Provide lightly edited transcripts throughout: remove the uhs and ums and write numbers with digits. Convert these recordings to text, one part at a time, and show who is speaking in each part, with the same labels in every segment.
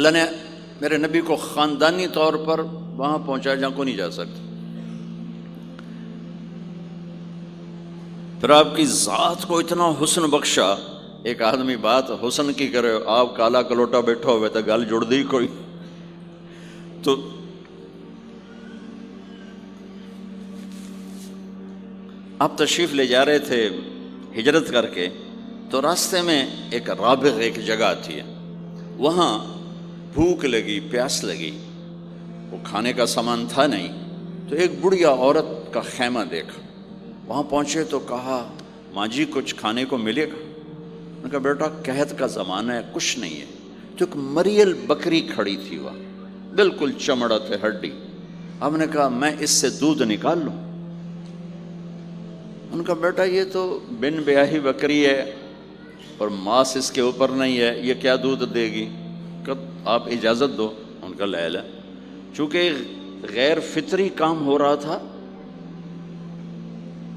Speaker 1: اللہ نے میرے نبی کو خاندانی طور پر وہاں پہنچایا جہاں کو نہیں جا سکتا. پھر آپ کی ذات کو اتنا حسن بخشا. ایک آدمی بات حسن کی کرے، آپ کالا کلوٹا بیٹھا ہوئے تو گل جڑ دی کوئی. تو آپ تشریف لے جا رہے تھے ہجرت کر کے، تو راستے میں ایک رابغ ایک جگہ آتی ہے، وہاں بھوک لگی، پیاس لگی، وہ کھانے کا سامان تھا نہیں، تو ایک بڑھیا عورت کا خیمہ دیکھا. وہاں پہنچے تو کہا ماں جی کچھ کھانے کو ملے گا؟ میں نے کہا بیٹا قحط کا زمانہ ہے، کچھ نہیں ہے. تو ایک مریل بکری کھڑی تھی، وہاں بالکل چمڑت ہڈی. ہم نے کہا میں اس سے دودھ نکال لوں؟ ان کا بیٹا یہ تو بن بیاہی بکری ہے اور ماس اس کے اوپر نہیں ہے، یہ کیا دودھ دے گی؟ کہ آپ اجازت دو. ان کا لے لے. چونکہ غیر فطری کام ہو رہا تھا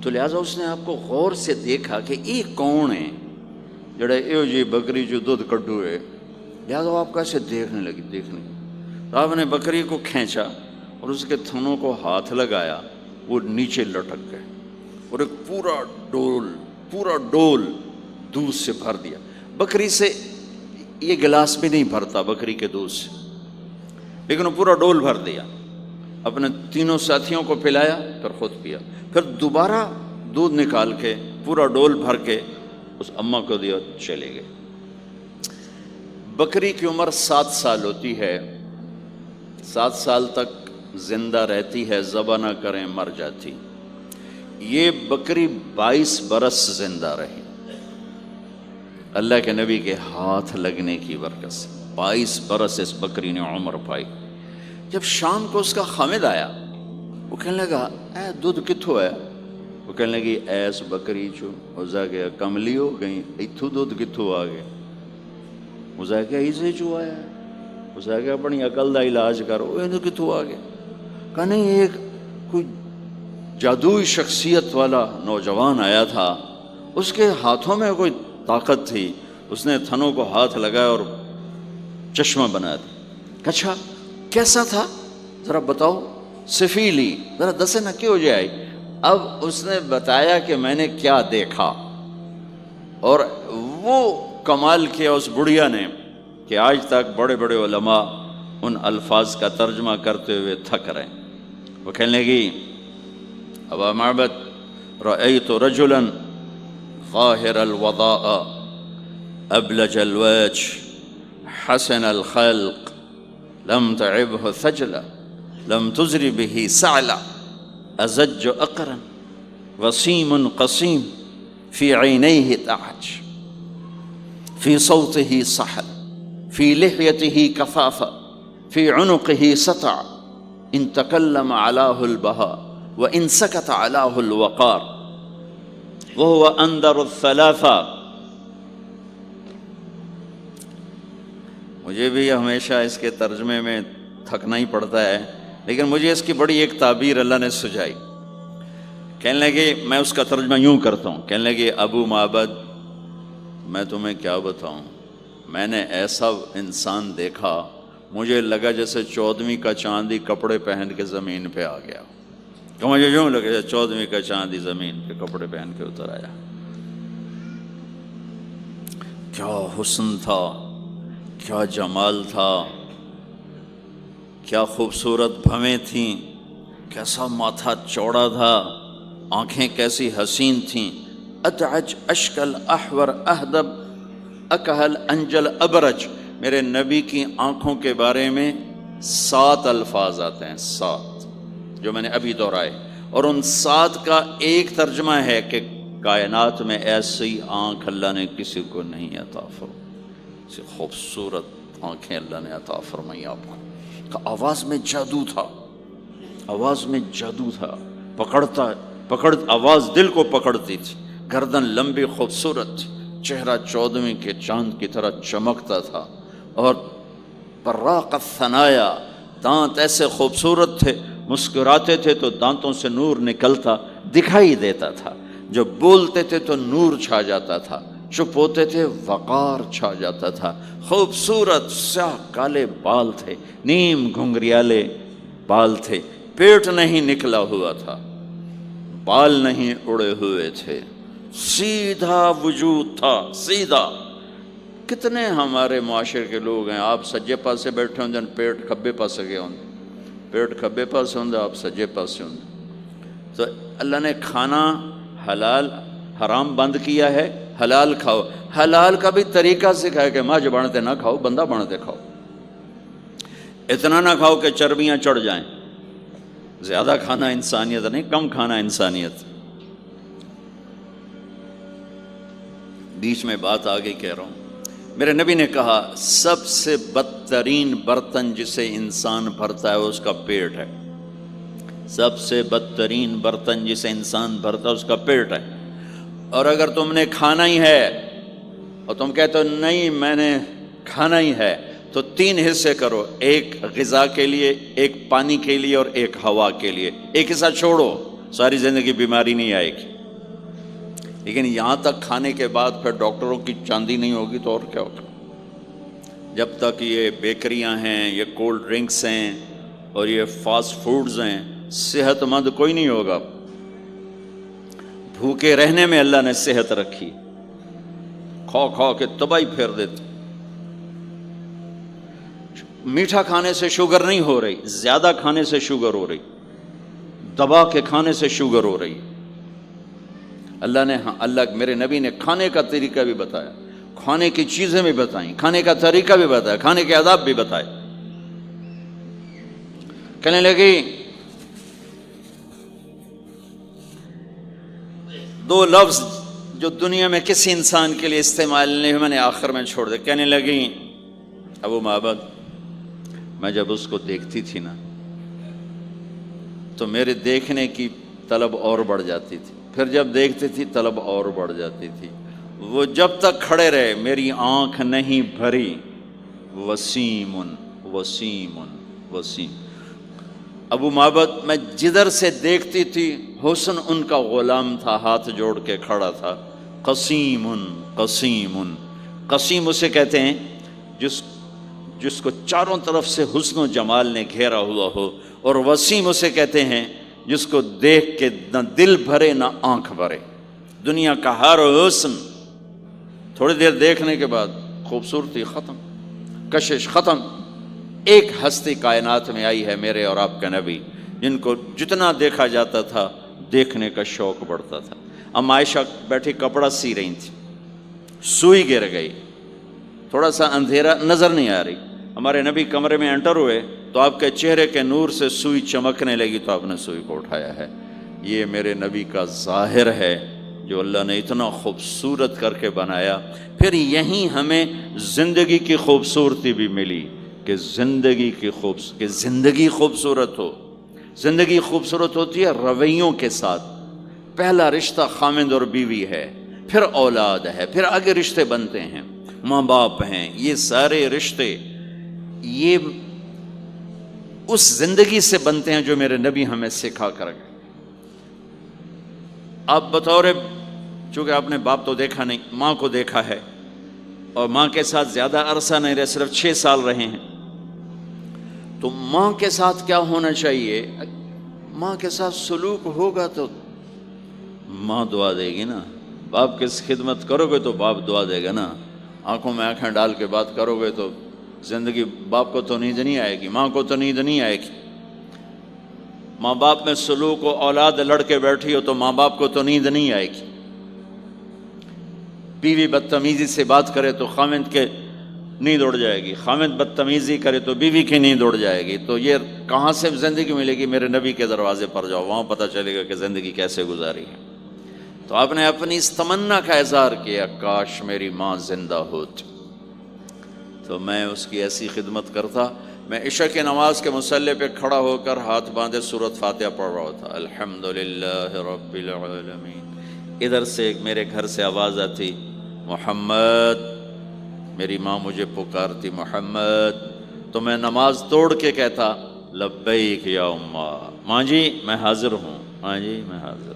Speaker 1: تو لہٰذا اس نے آپ کو غور سے دیکھا کہ یہ کون ہے جڑا ایو جی بکری جو دودھ کڈو ہے. لہٰذا آپ کیسے دیکھنے لگی. تو آپ نے بکری کو کھینچا اور اس کے تھنوں کو ہاتھ لگایا، وہ نیچے لٹک گئے اور ایک پورا ڈول دودھ سے بھر دیا. بکری سے یہ گلاس بھی نہیں بھرتا بکری کے دودھ سے، لیکن وہ پورا ڈول بھر دیا. اپنے تینوں ساتھیوں کو پلایا، پھر خود پیا. پھر دوبارہ دودھ نکال کے پورا ڈول بھر کے اس اماں کو دیا، چلے گئے. بکری کی عمر 7 سال ہوتی ہے، 7 سال تک زندہ رہتی ہے، ذبح نہ کریں مر جاتی. یہ بکری 22 برس زندہ رہی اللہ کے نبی کے ہاتھ لگنے کی برکت سے. 22 برس اس بکری نے عمر پائی. جب شام کو اس کا خامد آیا، وہ کہنے لگا اے دودھ کتھوں ہے؟ وہ کہنے لگی ایس بکری چو. اسا کہ کملی ہو گئی، اتھو دودھ کتھوں آ گیا؟ اسا کہ ایسے چو آیا ہے. اسا کہ اپنی عقل دا علاج کرو، یہ کتھوں آ گیا؟ کہ نہیں، ایک کوئی جادوئی شخصیت والا نوجوان آیا تھا، اس کے ہاتھوں میں کوئی طاقت تھی، اس نے تھنوں کو ہاتھ لگایا اور چشمہ بنا دیا. اچھا کیسا تھا ذرا بتاؤ؟ سفیلی، ذرا دسے نہ کیوں جائے. اب اس نے بتایا کہ میں نے کیا دیکھا، اور وہ کمال کیا اس بڑھیا نے کہ آج تک بڑے بڑے علماء ان الفاظ کا ترجمہ کرتے ہوئے تھک رہے ہیں. وہ کہنے لگی ابا معبد رأيت رجلا ظاهر الوضاء أبلج الوجه حسن الخلق لم تعبه ثجلة لم تزر به سعلة أزج أقرا وسيم قصيم في عينيه تعج في صوته صحل في لحيته كثافة في عنقه سطع إن تكلم علاه البهاء وإن سكت علاه الوقار وهو أندر الثلاثة. مجھے بھی ہمیشہ اس کے ترجمے میں تھکنا ہی پڑتا ہے، لیکن مجھے اس کی بڑی ایک تعبیر اللہ نے سجائی. کہنے لگے، میں اس کا ترجمہ یوں کرتا ہوں، کہنے لگے ابو معبد میں تمہیں کیا بتاؤں، میں نے ایسا انسان دیکھا مجھے لگا جیسے 14ویں کا چاندی کپڑے پہن کے زمین پہ آ گیا. تو مجھے یوں لگا جیسے 14ویں کا چاندی زمین پہ کپڑے پہن کے اتر آیا. کیا حسن تھا، کیا جمال تھا، کیا خوبصورت بھویں تھیں، کیسا ماتھا چوڑا تھا، آنکھیں کیسی حسین تھیں. ادعج اشکل احور اہدب اکہل انجل ابرج. میرے نبی کی آنکھوں کے بارے میں 7 الفاظ آتے ہیں، 7 جو میں نے ابھی دہرائے، اور ان 7 کا ایک ترجمہ ہے کہ کائنات میں ایسی آنکھ اللہ نے کسی کو نہیں عطا فرمائی. ایسی خوبصورت آنکھیں اللہ نے عطا فرمائی آپ کو. آواز میں جادو تھا، آواز میں جادو تھا، پکڑ آواز دل کو پکڑتی تھی. گردن لمبی خوبصورت تھی، چہرہ 14ویں کے چاند کی طرح چمکتا تھا، اور براق الثنایا، دانت ایسے خوبصورت تھے، مسکراتے تھے تو دانتوں سے نور نکلتا دکھائی دیتا تھا، جب بولتے تھے تو نور چھا جاتا تھا. چپ ہوتے تھے وقار چھا جاتا تھا، خوبصورت سیاہ کالے بال تھے، نیم گھنگریالے بال تھے، پیٹ نہیں نکلا ہوا تھا، بال نہیں اڑے ہوئے تھے، سیدھا وجود تھا، سیدھا۔ کتنے ہمارے معاشرے کے لوگ ہیں، آپ سجے پاسے بیٹھے ہوں جن پیٹ کھبے پاسے گئے ہوں، پیٹ کھبے پاسے ہوں آپ سجے پاسے ہوں۔ تو اللہ نے کھانا حلال حرام بند کیا ہے، حلال کھاؤ، حلال کا بھی طریقہ سکھایا کہ ماں جو بنتے نہ کھاؤ، بندہ بنتے کھاؤ، اتنا نہ کھاؤ کہ چربیاں چڑھ جائیں، زیادہ کھانا انسانیت نہیں، کم کھانا انسانیت۔ بیچ میں بات آگے کہہ رہا ہوں، میرے نبی نے کہا سب سے بدترین برتن جسے انسان بھرتا ہے اس کا پیٹ ہے، سب سے بدترین برتن جسے انسان بھرتا ہے اس کا پیٹ ہے۔ اور اگر تم نے کھانا ہی ہے اور تم کہتے ہو نہیں میں نے کھانا ہی ہے، تو 3 حصے کرو، ایک غذا کے لیے، ایک پانی کے لیے اور ایک ہوا کے لیے، ایک حصہ چھوڑو، ساری زندگی بیماری نہیں آئے گی۔ لیکن یہاں تک کھانے کے بعد پھر ڈاکٹروں کی چاندی نہیں ہوگی تو اور کیا ہوگا؟ جب تک یہ بیکریاں ہیں، یہ کولڈ ڈرنکس ہیں اور یہ فاسٹ فوڈز ہیں، صحت مند کوئی نہیں ہوگا۔ بھوکے رہنے میں اللہ نے صحت رکھی، کھا کھا کے تباہی پھیر دیتے۔ میٹھا کھانے سے شوگر نہیں ہو رہی، زیادہ کھانے سے شوگر ہو رہی، دبا کے کھانے سے شوگر ہو رہی۔ اللہ میرے نبی نے کھانے کا طریقہ بھی بتایا، کھانے کی چیزیں بھی بتائیں، کھانے کا طریقہ بھی بتایا، کھانے کے آداب بھی بتائے۔ کہنے لگی 2 لفظ جو دنیا میں کسی انسان کے لیے استعمال نہیں ہوئے، میں نے آخر میں چھوڑ دیا۔ کہنے لگی ابو معبد، میں جب اس کو دیکھتی تھی نا تو میرے دیکھنے کی طلب اور بڑھ جاتی تھی، پھر جب دیکھتی تھی طلب اور بڑھ جاتی تھی۔ وہ جب تک کھڑے رہے میری آنکھ نہیں بھری۔ وسیم وسیم وسیم۔ ابو معبد میں جدھر سے دیکھتی تھی حسن ان کا غلام تھا، ہاتھ جوڑ کے کھڑا تھا۔ قسیم قسیم قسیم اسے کہتے ہیں جس کو چاروں طرف سے حسن و جمال نے گھیرا ہوا ہو، اور وسیم اسے کہتے ہیں جس کو دیکھ کے نہ دل بھرے نہ آنکھ بھرے۔ دنیا کا ہر حسن تھوڑی دیر دیکھنے کے بعد خوبصورتی ختم، کشش ختم۔ ایک ہستی کائنات میں آئی ہے میرے اور آپ کا نبی، جن کو جتنا دیکھا جاتا تھا دیکھنے کا شوق بڑھتا تھا۔ ام عائشہ بیٹھی کپڑا سی رہی تھی، سوئی گر گئی، تھوڑا سا اندھیرا نظر نہیں آ رہی۔ ہمارے نبی کمرے میں انٹر ہوئے تو آپ کے چہرے کے نور سے سوئی چمکنے لگی تو آپ نے سوئی کو اٹھایا ہے۔ یہ میرے نبی کا ظاہر ہے جو اللہ نے اتنا خوبصورت کر کے بنایا۔ پھر یہیں ہمیں زندگی کی خوبصورتی بھی ملی کہ زندگی خوبصورت ہو۔ زندگی خوبصورت ہوتی ہے رویوں کے ساتھ۔ پہلا رشتہ خامند اور بیوی ہے، پھر اولاد ہے، پھر آگے رشتے بنتے ہیں، ماں باپ ہیں، یہ سارے رشتے یہ اس زندگی سے بنتے ہیں جو میرے نبی ہمیں سکھا کر گئے۔ آپ بطور، چونکہ آپ نے باپ تو دیکھا نہیں، ماں کو دیکھا ہے، اور ماں کے ساتھ زیادہ عرصہ نہیں رہے، صرف 6 سال رہے ہیں، تو ماں کے ساتھ کیا ہونا چاہیے؟ ماں کے ساتھ سلوک ہوگا تو ماں دعا دے گی نا۔ باپ کی خدمت کرو گے تو باپ دعا دے گا نا۔ آنکھوں میں آنکھیں ڈال کے بات کرو گے تو زندگی، باپ کو تو نیند نہیں آئے گی، ماں کو تو نیند نہیں آئے گی۔ ماں باپ میں سلوک و اولاد لڑ کے بیٹھی ہو تو ماں باپ کو تو نیند نہیں آئے گی۔ بیوی بدتمیزی سے بات کرے تو خامند کے نیند اڑ جائے گی، خامند بدتمیزی کرے تو بیوی کی نیند اڑ جائے گی۔ تو یہ کہاں سے زندگی ملے گی؟ میرے نبی کے دروازے پر جاؤ، وہاں پتہ چلے گا کہ زندگی کیسے گزاری ہے۔ تو آپ نے اپنی اس تمنا کا اظہار کیا، کاش میری ماں زندہ ہوتی تو میں اس کی ایسی خدمت کرتا۔ میں عشاء کی نماز کے مصلی پہ کھڑا ہو کر ہاتھ باندھے سورۃ فاتحہ پڑھ رہا تھا، الحمدللہ رب العالمین۔ ادھر سے میرے گھر سے آواز آتی، محمد۔ میری ماں مجھے پکارتی، محمد۔ تو میں نماز توڑ کے کہتا، لبیک یا اماں، ماں جی میں حاضر ہوں، ماں جی میں حاضر ہوں۔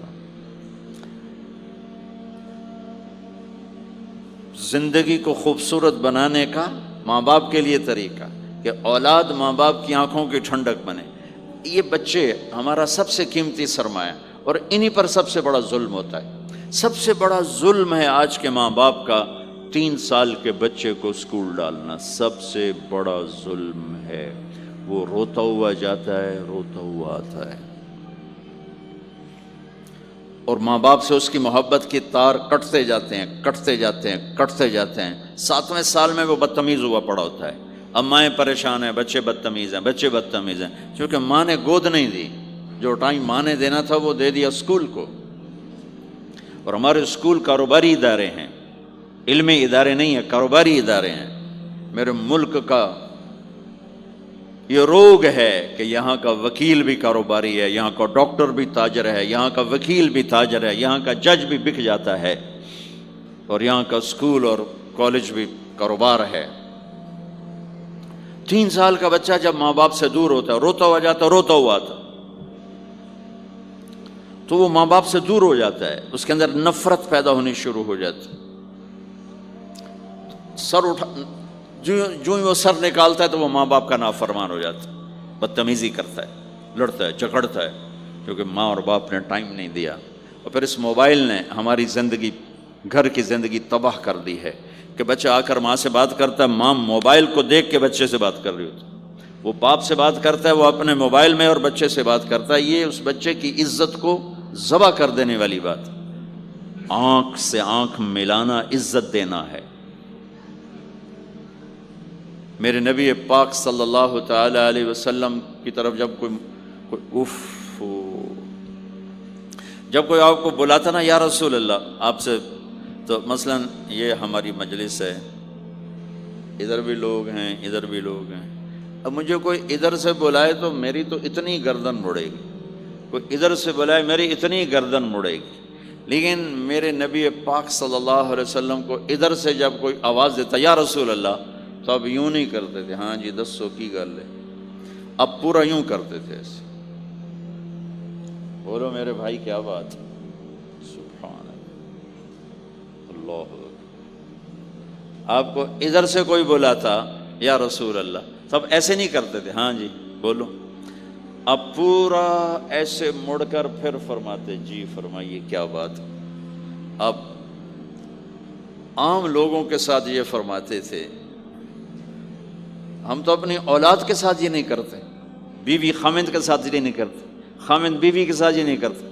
Speaker 1: زندگی کو خوبصورت بنانے کا ماں باپ کے لیے طریقہ کہ اولاد ماں باپ کی آنکھوں کی ٹھنڈک بنے. یہ بچے ہمارا سب سے قیمتی سرمایہ، اور انہی پر سب سے بڑا ظلم ہوتا ہے. سب سے بڑا ظلم ہے آج کے ماں باپ کا 3 سال کے بچے کو اسکول ڈالنا. سب سے بڑا ظلم ہے. وہ روتا ہوا جاتا ہے، روتا ہوا آتا ہے، اور ماں باپ سے اس کی محبت کی تار کٹتے جاتے ہیں، کٹتے جاتے ہیں، کٹتے جاتے ہیں. 7ویں سال میں وہ بدتمیز ہوا پڑا ہوتا ہے. اب مائیں پریشان ہیں، بچے بدتمیز ہیں، بچے بدتمیز ہیں، کیونکہ ماں نے گود نہیں دی. جو ٹائم ماں نے دینا تھا وہ دے دیا اسکول کو. اور ہمارے اسکول کاروباری ادارے ہیں، علمی ادارے نہیں ہیں، کاروباری ادارے ہیں. میرے ملک کا یہ روگ ہے کہ یہاں کا وکیل بھی کاروباری ہے، یہاں کا ڈاکٹر بھی تاجر ہے، یہاں کا وکیل بھی تاجر ہے، یہاں کا جج بھی بک جاتا ہے، اور یہاں کا اسکول اور کالج بھی کاروبار ہے. 3 سال کا بچہ جب ماں باپ سے دور ہوتا ہے، روتا ہوا جاتا ہے، روتا ہوا آتا، تو وہ ماں باپ سے دور ہو جاتا ہے. اس کے اندر نفرت پیدا ہونی شروع ہو جاتی. سر اٹھا جو ہی وہ سر نکالتا ہے تو وہ ماں باپ کا نافرمان ہو جاتا ہے، بدتمیزی کرتا ہے، لڑتا ہے، جھگڑتا ہے، کیونکہ ماں اور باپ نے ٹائم نہیں دیا. اور پھر اس موبائل نے ہماری زندگی، گھر کی زندگی تباہ کر دی ہے کہ بچہ آ کر ماں سے بات کرتا ہے، ماں موبائل کو دیکھ کے بچے سے بات کر رہی ہوتی. وہ باپ سے بات کرتا ہے، وہ اپنے موبائل میں، اور بچے سے بات کرتا ہے. یہ اس بچے کی عزت کو ذبح کر دینے والی بات. آنکھ سے آنکھ ملانا عزت دینا ہے. میرے نبی پاک صلی اللہ تعالی علیہ وسلم کی طرف جب کوئی آپ کو بلاتا نا، یا رسول اللہ آپ سے، تو مثلا یہ ہماری مجلس ہے، ادھر بھی لوگ ہیں، ادھر بھی لوگ ہیں. اب مجھے کوئی ادھر سے بلائے تو میری تو اتنی گردن مڑے گی، کوئی ادھر سے بلائے میری اتنی گردن مڑے گی. لیکن میرے نبی پاک صلی اللہ علیہ وسلم کو ادھر سے جب کوئی آواز دیتا یا رسول اللہ، تو اب یوں نہیں کرتے تھے، ہاں جی دسو کی گل ہے. اب پورا یوں کرتے تھے ایسے. بولو میرے بھائی کیا بات ہے، سبحان اللہ. آپ کو ادھر سے کوئی بلاتا یا رسول اللہ، تب ایسے نہیں کرتے تھے، ہاں جی بولو. اب پورا ایسے مڑ کر پھر فرماتے، جی فرمائیے کیا بات. اب عام لوگوں کے ساتھ یہ فرماتے تھے. ہم تو اپنی اولاد کے ساتھ یہ نہیں کرتے، بیوی خامند کے ساتھ یہ نہیں کرتے، خامند بیوی کے ساتھ یہ نہیں کرتے.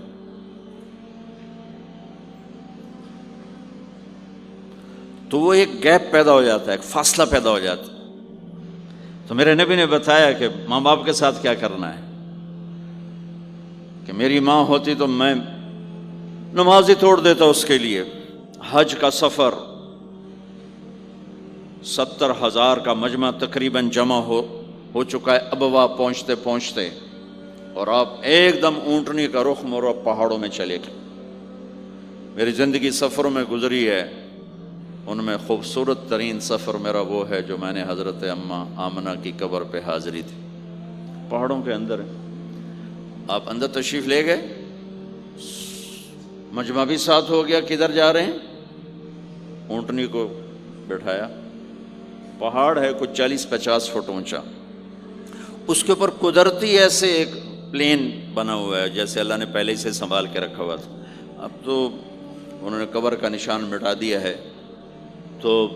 Speaker 1: تو وہ ایک گیپ پیدا ہو جاتا ہے، ایک فاصلہ پیدا ہو جاتا ہے. تو میرے نبی نے بتایا کہ ماں باپ کے ساتھ کیا کرنا ہے. کہ میری ماں ہوتی تو میں نماز ہی توڑ دیتا اس کے لیے. حج کا سفر 70,000 کا مجمع تقریباً جمع ہو چکا ہے ابوا پہنچتے پہنچتے، اور آپ ایک دم اونٹنی کا رخ موڑو، پہاڑوں میں چلے گئے. میری زندگی سفروں میں گزری ہے، ان میں خوبصورت ترین سفر میرا وہ ہے جو میں نے حضرت اماں آمنہ کی قبر پہ حاضری تھی. پہاڑوں کے اندر آپ اندر تشریف لے گئے، مجمع بھی ساتھ ہو گیا، کدھر جا رہے ہیں، اونٹنی کو بٹھایا. پہاڑ ہے کچھ 40-50 فٹ اونچا، اس کے اوپر قدرتی ایسے ایک پلین بنا ہوا ہے جیسے اللہ نے پہلے سے سنبھال کے رکھا ہوا تھا. اب تو انہوں نے قبر کا نشان مٹا دیا ہے. تو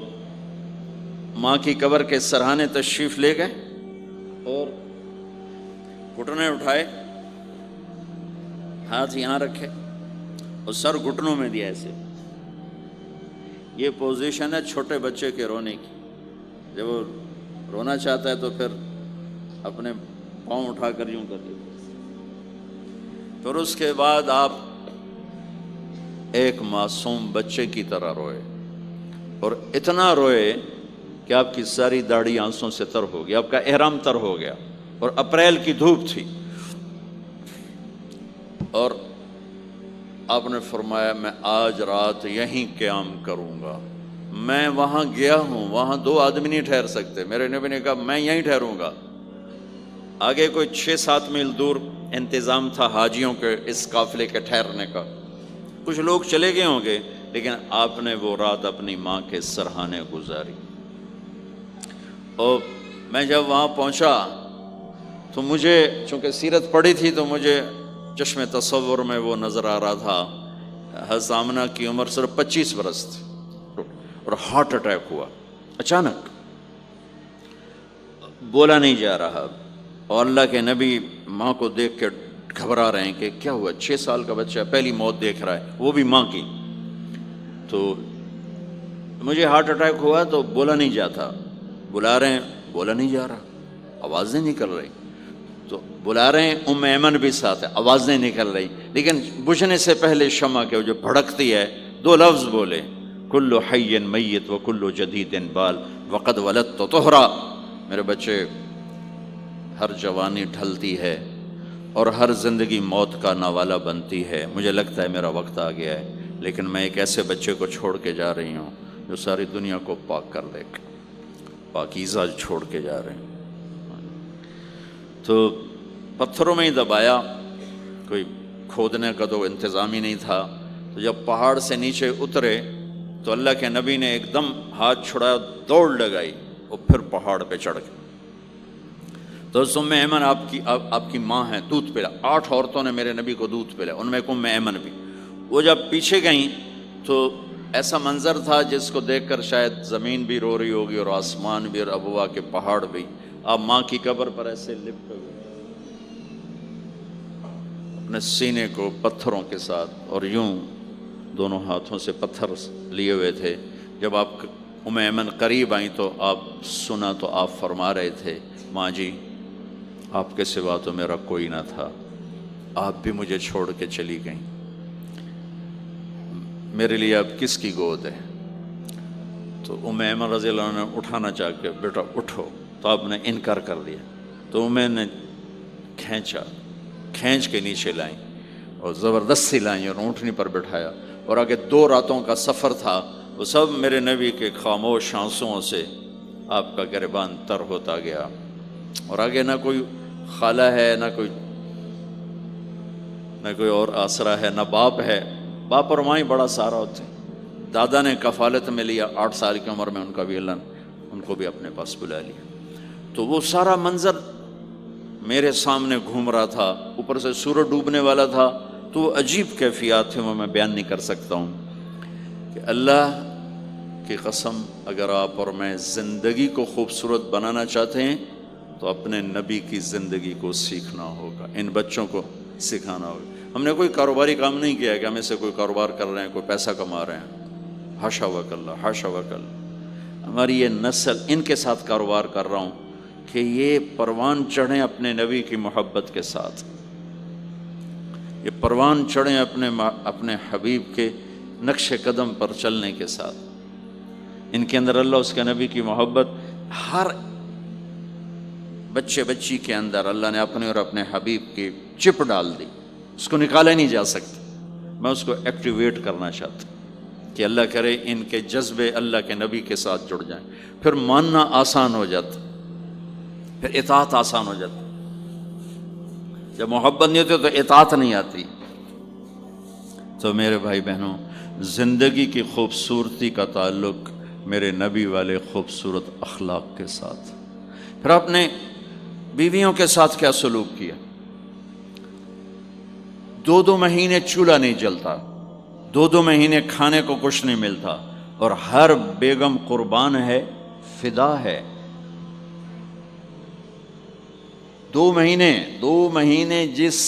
Speaker 1: ماں کی قبر کے سرہانے تشریف لے گئے اور گھٹنے اٹھائے، ہاتھ یہاں رکھے اور سر گھٹنوں میں دیا ایسے. یہ پوزیشن ہے چھوٹے بچے کے رونے کی. جب وہ رونا چاہتا ہے تو پھر اپنے پاؤں اٹھا کر یوں کر دیتے. پھر اس کے بعد آپ ایک معصوم بچے کی طرح روئے، اور اتنا روئے کہ آپ کی ساری داڑھی آنسوں سے تر ہو گیا، آپ کا احرام تر ہو گیا، اور اپریل کی دھوپ تھی. اور آپ نے فرمایا میں آج رات یہیں قیام کروں گا. میں وہاں گیا ہوں، وہاں 2 آدمی نہیں ٹھہر سکتے. میرے نبی نے کہا میں یہیں ٹھہروں گا. آگے کوئی 6-7 میل دور انتظام تھا حاجیوں کے اس قافلے کے ٹھہرنے کا. کچھ لوگ چلے گئے ہوں گے، لیکن آپ نے وہ رات اپنی ماں کے سرہانے گزاری۔ اور میں جب وہاں پہنچا تو مجھے چونکہ سیرت پڑھی تھی تو مجھے چشم تصور میں وہ نظر آ رہا تھا، حضرت آمنہ کی عمر صرف 25 برس تھی اور ہارٹ اٹیک ہوا اچانک، بولا نہیں جا رہا، اور اللہ کے نبی ماں کو دیکھ کے گھبرا رہے ہیں کہ کیا ہوا، 6 سال کا بچہ پہلی موت دیکھ رہا ہے، وہ بھی ماں کی۔ تو مجھے ہارٹ اٹیک ہوا تو بولا نہیں جاتا، بلا رہے ہیں بولا نہیں جا رہا، آوازیں نکل رہی، تو بلا رہے ہیں ام ایمن بھی ساتھ ہے، آوازیں نکل رہی، لیکن بجھنے سے پہلے شمع کے جو بھڑکتی ہے 2 لفظ بولے، کل حی میت و کل جدید بال وقد ولدت طہرا۔ میرے بچے، ہر جوانی ڈھلتی ہے اور ہر زندگی موت کا نوالا بنتی ہے، مجھے لگتا ہے میرا وقت آ گیا ہے، لیکن میں ایک ایسے بچے کو چھوڑ کے جا رہی ہوں جو ساری دنیا کو پاک کر دے گا، پاکیزہ چھوڑ کے جا رہے ہیں۔ تو پتھروں میں ہی دبایا، کوئی کھودنے کا تو انتظام ہی نہیں تھا، تو جب پہاڑ سے نیچے اترے تو اللہ کے نبی نے ایک دم ہاتھ چھڑایا، دوڑ لگائی اور پھر پہاڑ پہ چڑھ گئے۔ تو ام ایمن آپ کی ماں ہیں، دودھ پلا، 8 عورتوں نے میرے نبی کو دودھ پلا، ان میں ایک ام ایمن بھی۔ وہ جب پیچھے گئیں تو ایسا منظر تھا جس کو دیکھ کر شاید زمین بھی رو رہی ہوگی اور آسمان بھی اور ابوا کے پہاڑ بھی۔ آپ ماں کی قبر پر ایسے لپٹے ہوئے اپنے سینے کو پتھروں کے ساتھ اور یوں دونوں ہاتھوں سے پتھر لیے ہوئے تھے۔ جب آپ ام ایمن قریب آئیں تو آپ سنا تو آپ فرما رہے تھے، ماں جی آپ کے سوا تو میرا کوئی نہ تھا، آپ بھی مجھے چھوڑ کے چلی گئیں، میرے لیے اب کس کی گود ہے؟ تو ام ایمن رضی اللہ عنہ نے اٹھانا چاہ کے، بیٹا اٹھو، تو آپ نے انکار کر دیا، تو ام نے کھینچ کے نیچے لائیں اور زبردستی لائیں اور اونٹنی پر بٹھایا، اور آگے 2 راتوں کا سفر تھا، وہ سب میرے نبی کے خاموش آنسوؤں سے آپ کا گریبان تر ہوتا گیا، اور آگے نہ کوئی خالہ ہے، نہ کوئی اور آسرا ہے، نہ باپ ہے، باپ اور ماں ہی بڑا سہارا ہوتے ہیں۔ دادا نے کفالت میں لیا 8 سال کی عمر میں، ان کا بھی اللہ نے ان کو بھی اپنے پاس بلا لیا۔ تو وہ سارا منظر میرے سامنے گھوم رہا تھا، اوپر سے سورج ڈوبنے والا تھا، تو وہ عجیب کیفیات تھے، وہ میں بیان نہیں کر سکتا ہوں کہ اللہ کی قسم اگر آپ اور میں زندگی کو خوبصورت بنانا چاہتے ہیں تو اپنے نبی کی زندگی کو سیکھنا ہوگا، ان بچوں کو سکھانا ہوگا۔ ہم نے کوئی کاروباری کام نہیں کیا ہے کہ ہم اسے کوئی کاروبار کر رہے ہیں، کوئی پیسہ کما رہے ہیں، حاشا وکلا، حاشا وکلا۔ ہماری یہ نسل، ان کے ساتھ کاروبار کر رہا ہوں کہ یہ پروان چڑھیں اپنے نبی کی محبت کے ساتھ، یہ پروان چڑھیں اپنے حبیب کے نقش قدم پر چلنے کے ساتھ۔ ان کے اندر اللہ اس کے نبی کی محبت، ہر بچے بچی کے اندر اللہ نے اپنے اور اپنے حبیب کی چپ ڈال دی، اس کو نکالا نہیں جا سکتا۔ میں اس کو ایکٹیویٹ کرنا چاہتا ہوں کہ اللہ کرے ان کے جذبے اللہ کے نبی کے ساتھ جڑ جائیں، پھر ماننا آسان ہو جاتا، پھر اطاعت آسان ہو جاتی۔ جب محبت نہیں ہوتی تو اطاعت نہیں آتی۔ تو میرے بھائی بہنوں، زندگی کی خوبصورتی کا تعلق میرے نبی والے خوبصورت اخلاق کے ساتھ۔ پھر آپ نے بیویوں کے ساتھ کیا سلوک کیا؟ 2 مہینے چولہا نہیں جلتا، 2 مہینے کھانے کو کچھ نہیں ملتا، اور ہر بیگم قربان ہے، فدا ہے۔ 2 مہینے جس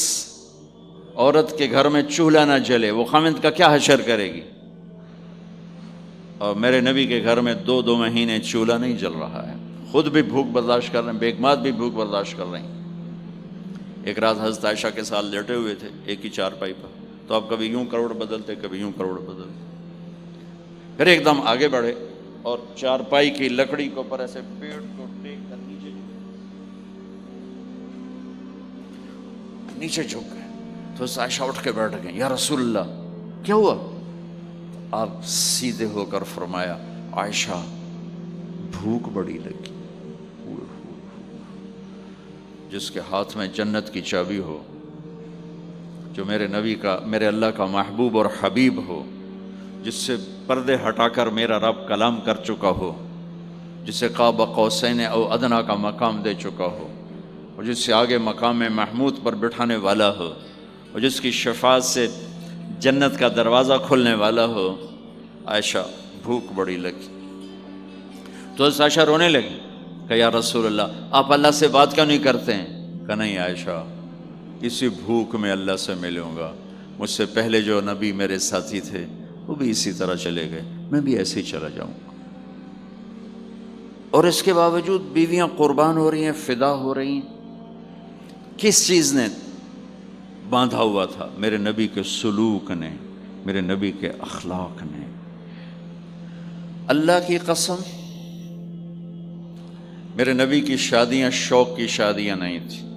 Speaker 1: عورت کے گھر میں چولہا نہ جلے وہ خامند کا کیا حشر کرے گی؟ اور میرے نبی کے گھر میں 2 مہینے چولہا نہیں جل رہا ہے، خود بھی بھوک برداشت کر رہے ہیں، بیگمات بھی بھوک برداشت کر رہے ہیں۔ ایک رات حضرت عائشہ کے ساتھ لیٹے ہوئے تھے ایک ہی چارپائی پر، تو آپ کبھی یوں کروڑ بدلتے، کبھی یوں کروڑ بدلتے، پھر ایک دم آگے بڑھے اور چارپائی کی لکڑی کے اوپر ایسے پیٹ کو ٹیک کر نیچے جھک گئے۔ تو عائشہ اٹھ کے بیٹھ گئے، یا رسول اللہ کیا ہوا؟ آپ سیدھے ہو کر فرمایا، عائشہ بھوک بڑی لگی۔ جس کے ہاتھ میں جنت کی چابی ہو، جو میرے نبی کا، میرے اللہ کا محبوب اور حبیب ہو، جس سے پردے ہٹا کر میرا رب کلام کر چکا ہو، جسے قاب قوسین او ادنا کا مقام دے چکا ہو، اور جس سے آگے مقام محمود پر بٹھانے والا ہو، اور جس کی شفاعت سے جنت کا دروازہ کھلنے والا ہو۔ عائشہ بھوک بڑی لگی تو حضرت عائشہ رونے لگی کہ یا رسول اللہ آپ اللہ سے بات کیوں نہیں کرتے ہیں؟ کہ نہیں عائشہ، اسی بھوک میں اللہ سے ملوں گا، مجھ سے پہلے جو نبی میرے ساتھی تھے وہ بھی اسی طرح چلے گئے، میں بھی ایسے ہی چلا جاؤں گا۔ اور اس کے باوجود بیویاں قربان ہو رہی ہیں، فدا ہو رہی ہیں۔ کس چیز نے باندھا ہوا تھا؟ میرے نبی کے سلوک نے، میرے نبی کے اخلاق نے۔ اللہ کی قسم، میرے نبی کی شادیاں شوق کی شادیاں نہیں تھیں۔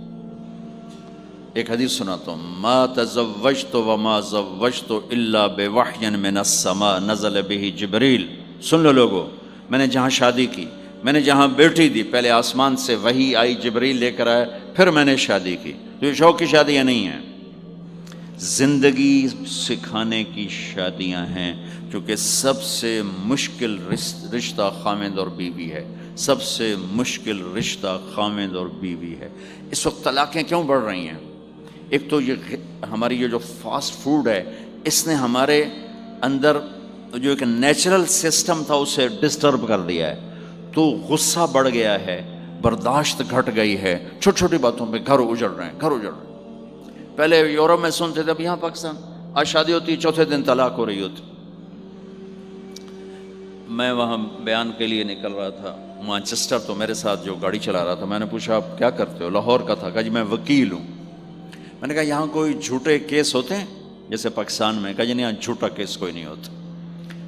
Speaker 1: ایک حدیث سناتا ہوں، ما تزوجت وما زوجت الا بوحی من السماء نزل به جبریل۔ سن لو لوگو، میں نے جہاں شادی کی، میں نے جہاں بیٹی دی، پہلے آسمان سے وحی آئی، جبریل لے کر آئے، پھر میں نے شادی کی۔ تو یہ شوق کی شادیاں نہیں ہیں، زندگی سکھانے کی شادیاں ہیں، کیونکہ سب سے مشکل رشتہ خامند اور بیوی ہے، سب سے مشکل رشتہ خامند اور بیوی ہے۔ اس وقت طلاقیں کیوں بڑھ رہی ہیں؟ ایک تو یہ ہماری یہ جو فاسٹ فوڈ ہے، اس نے ہمارے اندر جو ایک نیچرل سسٹم تھا اسے ڈسٹرب کر دیا ہے، تو غصہ بڑھ گیا ہے، برداشت گھٹ گئی ہے، چھوٹی چھوٹی باتوں پہ گھر اجڑ رہے ہیں، گھر اجڑ رہے ہیں۔ پہلے یورپ میں سنتے تھے، اب یہاں پاکستان آج شادی ہوتی چوتھے دن طلاق ہو رہی ہوتی۔ میں وہاں بیان کے لیے نکل رہا تھا مانچسٹر، تو میرے ساتھ جو گاڑی چلا رہا تھا، میں نے پوچھا آپ کیا کرتے ہو؟ لاہور کا تھا۔ کہا جی میں وکیل ہوں۔ میں نے کہا یہاں کوئی جھوٹے کیس ہوتے ہیں جیسے پاکستان میں؟ کہا جی نہیں، یہاں جھوٹا کیس کوئی نہیں ہوتا،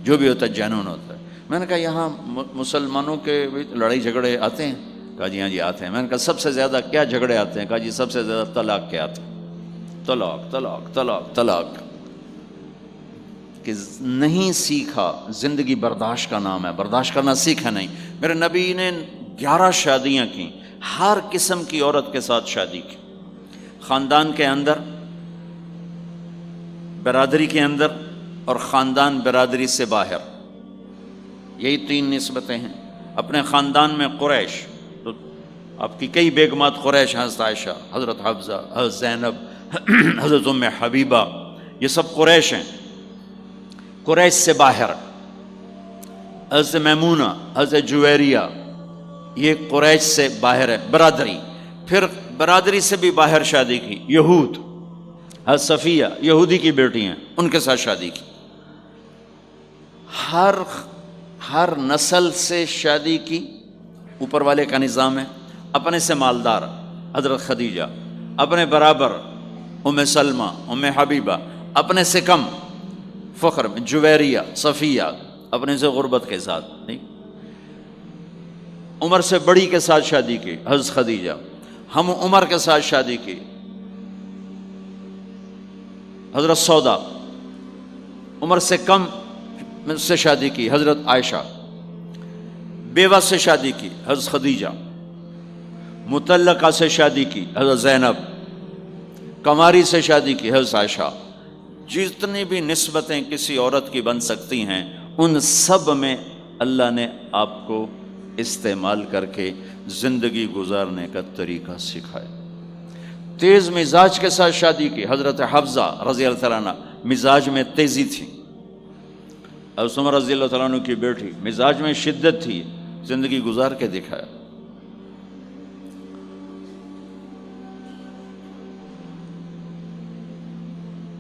Speaker 1: جو بھی ہوتا ہے جینون ہوتا ہے۔ میں نے کہا یہاں مسلمانوں کے لڑائی جھگڑے آتے ہیں؟ کہا جی ہاں جی آتے ہیں۔ میں نے کہا سب سے زیادہ کیا جھگڑے آتے ہیں؟ کہا جی سب سے زیادہ طلاق کے آتے ہیں، طلاق طلاق طلاق طلاق۔ کہ نہیں سیکھا، زندگی برداشت کا نام ہے، برداشت کرنا سیکھا نہیں۔ میرے نبی نے 11 شادیاں کی، ہر قسم کی عورت کے ساتھ شادی کی، خاندان کے اندر، برادری کے اندر، اور خاندان برادری سے باہر۔ یہی 3 نسبتیں ہیں۔ اپنے خاندان میں قریش، تو آپ کی کئی بیگمات قریش، حضرت عائشہ، حضرت حفصہ، حضرت زینب، حضرت ام حبیبہ، یہ سب قریش ہیں۔ قریش سے باہر حضرت میمونہ، حضرت جویریہ، یہ قریش سے باہر ہے برادری۔ پھر برادری سے بھی باہر شادی کی، یہود، حضرت صفیہ یہودی کی بیٹی ہیں، ان کے ساتھ شادی کی۔ ہر نسل سے شادی کی، اوپر والے کا نظام ہے۔ اپنے سے مالدار حضرت خدیجہ، اپنے برابر ام سلمہ، ام حبیبہ، اپنے سے کم فخر میں جویریہ، صفیہ، اپنے سے غربت کے ساتھ نہیں۔ عمر سے بڑی کے ساتھ شادی کی حضرت خدیجہ، ہم عمر کے ساتھ شادی کی حضرت سودا، عمر سے کم سے شادی کی حضرت عائشہ، بیوہ سے شادی کی حضرت خدیجہ، مطلقہ سے شادی کی حضرت زینب، کماری سے شادی کی حضرت عائشہ۔ جتنی بھی نسبتیں کسی عورت کی بن سکتی ہیں، ان سب میں اللہ نے آپ کو استعمال کر کے زندگی گزارنے کا طریقہ سکھایا۔ تیز مزاج کے ساتھ شادی کی حضرت حفصہ رضی اللہ تعالیٰ عنہ، مزاج میں تیزی تھی۔ حضرت عمر رضی اللہ تعالیٰ عنہ کی بیٹی، مزاج میں شدت تھی، زندگی گزار کے دکھایا۔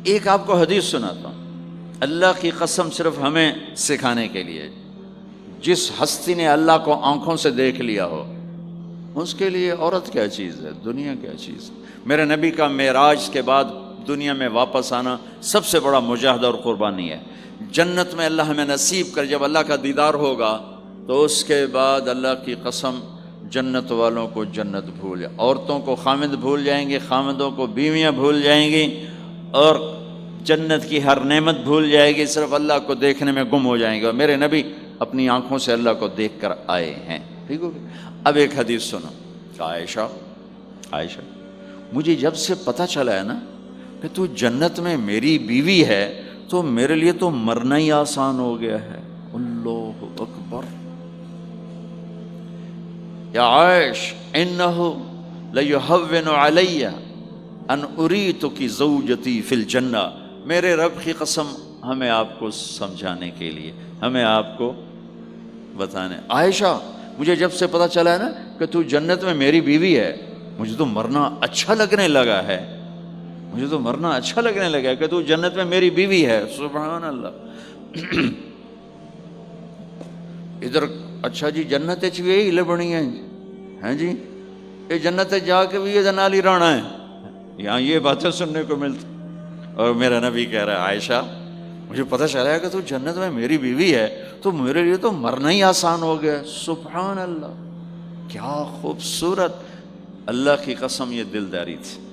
Speaker 1: ایک آپ کو حدیث سناتا ہوں، اللہ کی قسم صرف ہمیں سکھانے کے لیے۔ جس ہستی نے اللہ کو آنکھوں سے دیکھ لیا ہو، اس کے لیے عورت کیا چیز ہے، دنیا کیا چیز ہے۔ میرے نبی کا معراج کے بعد دنیا میں واپس آنا سب سے بڑا مجاہدہ اور قربانی ہے۔ جنت میں اللہ ہمیں نصیب کر، جب اللہ کا دیدار ہوگا تو اس کے بعد اللہ کی قسم جنت والوں کو جنت بھول جائے، عورتوں کو خامد بھول جائیں گے، خامدوں کو بیویاں بھول جائیں گی، اور جنت کی ہر نعمت بھول جائے گی، صرف اللہ کو دیکھنے میں گم ہو جائیں گے۔ اور میرے نبی اپنی آنکھوں سے اللہ کو دیکھ کر آئے ہیں، ٹھیک ہو گیا۔ اب ایک حدیث سنو، عائشہ مجھے جب سے پتہ چلا ہے نا کہ تو جنت میں میری بیوی ہے، تو میرے لیے تو مرنا ہی آسان ہو گیا ہے۔ اللہ اکبر۔ یا عائش انہ لیہون علی ان اریتک زوجتی فی الجنہ، میرے رب کی قسم ہمیں آپ کو سمجھانے کے لیے، ہمیں آپ کو بتانے، عائشہ مجھے جب سے پتہ چلا ہے نا کہ تو جنت میں میری بیوی ہے، مجھے تو مرنا اچھا لگنے لگا ہے، مجھے تو مرنا اچھا لگنے لگا ہے کہ تو جنت میں میری بیوی ہے۔ سبحان اللہ۔ ادھر اچھا جی جنت بھی یہی لبنی ہے جی، یہ جنت جا کے بھی یہ نال ہی رہنا ہے، یہاں یہ باتیں سننے کو ملتی۔ اور میرا نبی کہہ رہا ہے عائشہ مجھے پتہ چلا ہے کہ تو جنت میں میری بیوی ہے، تو میرے لیے تو مرنا ہی آسان ہو گیا۔ سبحان اللہ، کیا خوبصورت، اللہ کی قسم یہ دلداری تھی۔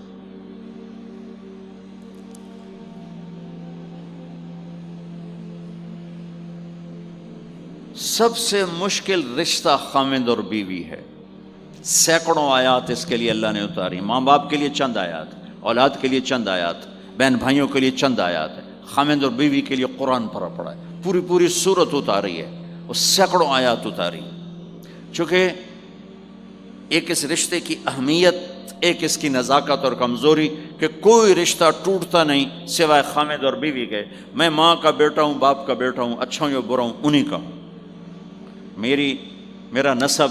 Speaker 1: سب سے مشکل رشتہ خاوند اور بیوی ہے، سینکڑوں آیات اس کے لیے اللہ نے اتاری، ماں باپ کے لیے چند آیات، اولاد کے لیے چند آیات، بہن بھائیوں کے لیے چند آیات ہے، خاوند اور بیوی کے لیے قرآن پڑھا ہے، پوری سورت اتاری ہے، اور سینکڑوں آیات اتاری، چونکہ ایک اس رشتے کی اہمیت، ایک اس کی نزاکت اور کمزوری کہ کوئی رشتہ ٹوٹتا نہیں سوائے خاوند اور بیوی کے۔ میں ماں کا بیٹا ہوں، باپ کا بیٹا ہوں، اچھا ہوں یا برا ہوں، انہی کا ہوں، میرا نسب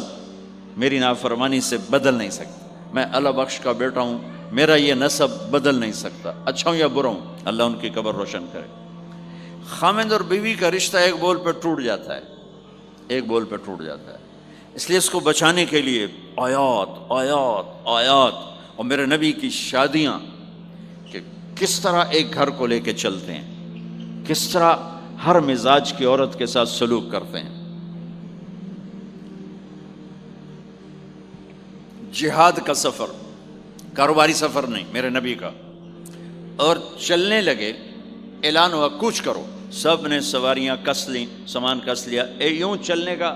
Speaker 1: میری نافرمانی سے بدل نہیں سکتا، میں اللہ بخش کا بیٹا ہوں، میرا یہ نسب بدل نہیں سکتا، اچھا ہوں یا برا ہوں، اللہ ان کی قبر روشن کرے۔ خاوند اور بیوی کا رشتہ ایک بول پہ ٹوٹ جاتا ہے، ایک بول پہ ٹوٹ جاتا ہے، اس لیے اس کو بچانے کے لیے آیات آیات آیات، اور میرے نبی کی شادیاں کہ کس طرح ایک گھر کو لے کے چلتے ہیں، کس طرح ہر مزاج کی عورت کے ساتھ سلوک کرتے ہیں۔ جہاد کا سفر، کاروباری سفر نہیں، میرے نبی کا، اور چلنے لگے، اعلان ہوا کوچ کرو، سب نے سواریاں کس لیں، سامان کس لیا، یوں چلنے کا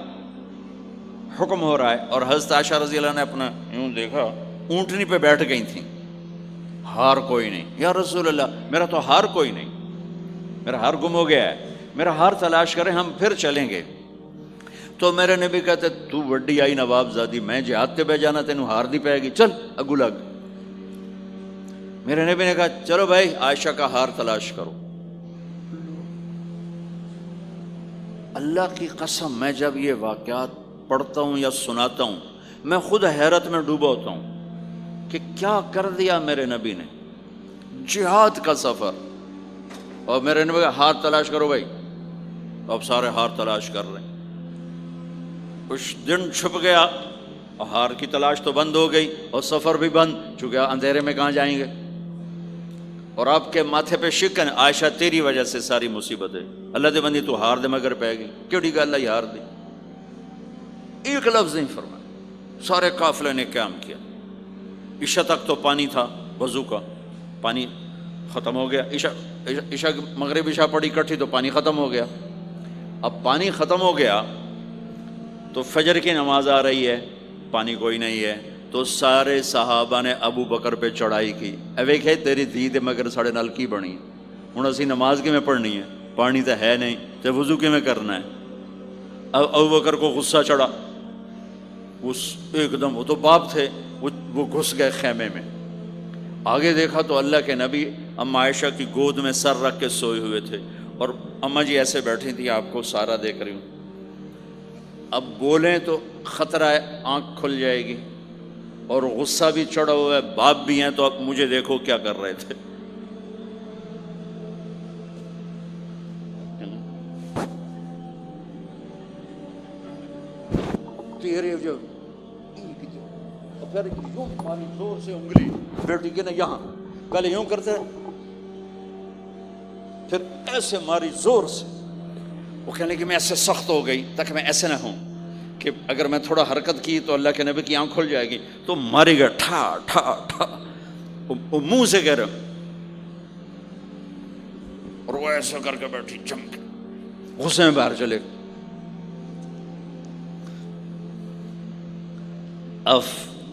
Speaker 1: حکم ہو رہا ہے، اور حضرت عائشہ رضی اللہ نے اپنا یوں دیکھا، اونٹنی پہ بیٹھ گئی تھیں، ہار کوئی نہیں، یا رسول اللہ میرا تو ہار کوئی نہیں، میرا ہار گم ہو گیا ہے، میرا ہار تلاش کریں ہم پھر چلیں گے۔ تو میرے نبی کہتے تو وڈی آئی نواب زادی، میں جہاد تے بہ جانا تینوں ہار دی پائے گی، چل اگو لگ۔ میرے نبی نے کہا چلو بھائی عائشہ کا ہار تلاش کرو۔ اللہ کی قسم میں جب یہ واقعات پڑھتا ہوں یا سناتا ہوں میں خود حیرت میں ڈوبا ہوتا ہوں کہ کیا کر دیا میرے نبی نے، جہاد کا سفر، اور میرے نبی کا ہار تلاش کرو بھائی، اب سارے ہار تلاش کر رہے ہیں۔ کچھ دن چھپ گیا اور ہار کی تلاش تو بند ہو گئی اور سفر بھی بند، چونکہ اندھیرے میں کہاں جائیں گے، اور آپ کے ماتھے پہ شکن، عائشہ تیری وجہ سے ساری مصیبت ہے، اللہ دے بندی تو ہار دے مگر پہ گئی، کیڑی گل ہے ہار دی، ایک لفظ نہیں فرمایا، سارے قافلے نے قیام کیا۔ عشاء تک تو پانی تھا وضو کا، پانی ختم ہو گیا، عشاء مغرب عشاء پڑی کٹھی تو پانی ختم ہو گیا، اب پانی ختم ہو گیا تو فجر کی نماز آ رہی ہے، پانی کوئی نہیں ہے، تو سارے صحابہ نے ابو بکر پہ چڑھائی کی، اے ویکھے تیری دھی تے مگر ساڑے نال کی بنی، ہن اسی نماز کی میں پڑھنی ہے، پانی تو ہے نہیں تے وضو کی میں کرنا ہے۔ اب ابو بکر کو غصہ چڑھا، اس ایک دم، وہ تو باپ تھے، وہ گھس گئے خیمے میں، آگے دیکھا تو اللہ کے نبی اما عائشہ کی گود میں سر رکھ کے سوئے ہوئے تھے، اور اماں جی ایسے بیٹھی تھی، آپ کو سارا دیکھ رہی ہوں، اب بولیں تو خطرہ ہے آنکھ کھل جائے گی، اور غصہ بھی چڑھا ہوا ہے، باپ بھی ہیں، تو اب مجھے دیکھو کیا کر رہے تھے۔ تیرے جو پھر یوں ماری زور سے انگلی بیٹی کے نا یہاں، پہلے یوں کرتے پھر ایسے ماری زور سے، وہ کہنے کہ میں ایسے سخت ہو گئی تاکہ میں ایسے نہ ہوں کہ اگر میں تھوڑا حرکت کی تو اللہ کے نبی کی آنکھ کھل جائے گی، تو ماری گیا ٹھا ٹھا ٹھا، وہ منہ سے کہہ رہے، اور وہ ایسا کر کے بیٹھی چمک، غصے میں باہر چلے۔ اب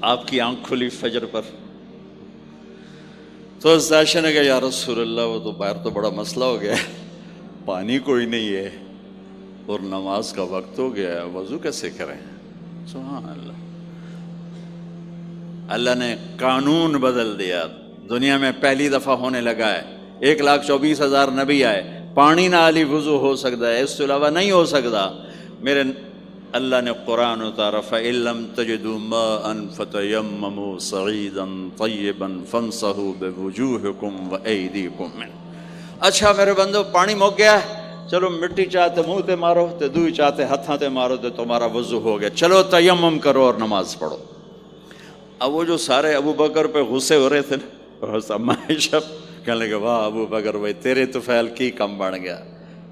Speaker 1: آپ کی آنکھ کھلی فجر پر، تو عائشہ نے کہا یا رسول اللہ وہ تو باہر تو بڑا مسئلہ ہو گیا ہے، پانی کوئی نہیں ہے اور نماز کا وقت ہو گیا ہے، وضو کیسے کریں؟ سبحان اللہ، اللہ نے قانون بدل دیا، دنیا میں پہلی دفعہ ہونے لگا ہے۔ 1,24,000 نبی آئے، پانی نہ علی وضو ہو سکتا ہے، اس کے علاوہ نہیں ہو سکتا۔ میرے اللہ نے قرآن اتارا فَإِن لَّمْ تَجِدُوا مَاءً فَتَيَمَّمُوا صَعِيدًا طَيِّبًا فَامْسَحُوا بِوُجُوهِكُمْ وَأَيْدِيكُمْ مِنْهُ۔ اچھا میرے بندو، پانی مک گیا ہے، چلو مٹی چاہتے منہ تے مارو تے دوئی چاہتے ہتھاں تے مارو تے تمہارا وضو ہو گیا، چلو تیمم کرو اور نماز پڑھو۔ اب وہ جو سارے ابو بکر پہ غصے ہو رہے تھے نا، اما عائشہ کہنے لگے واہ ابو بکر بھائی تیرے طفیل کی کم بن گیا،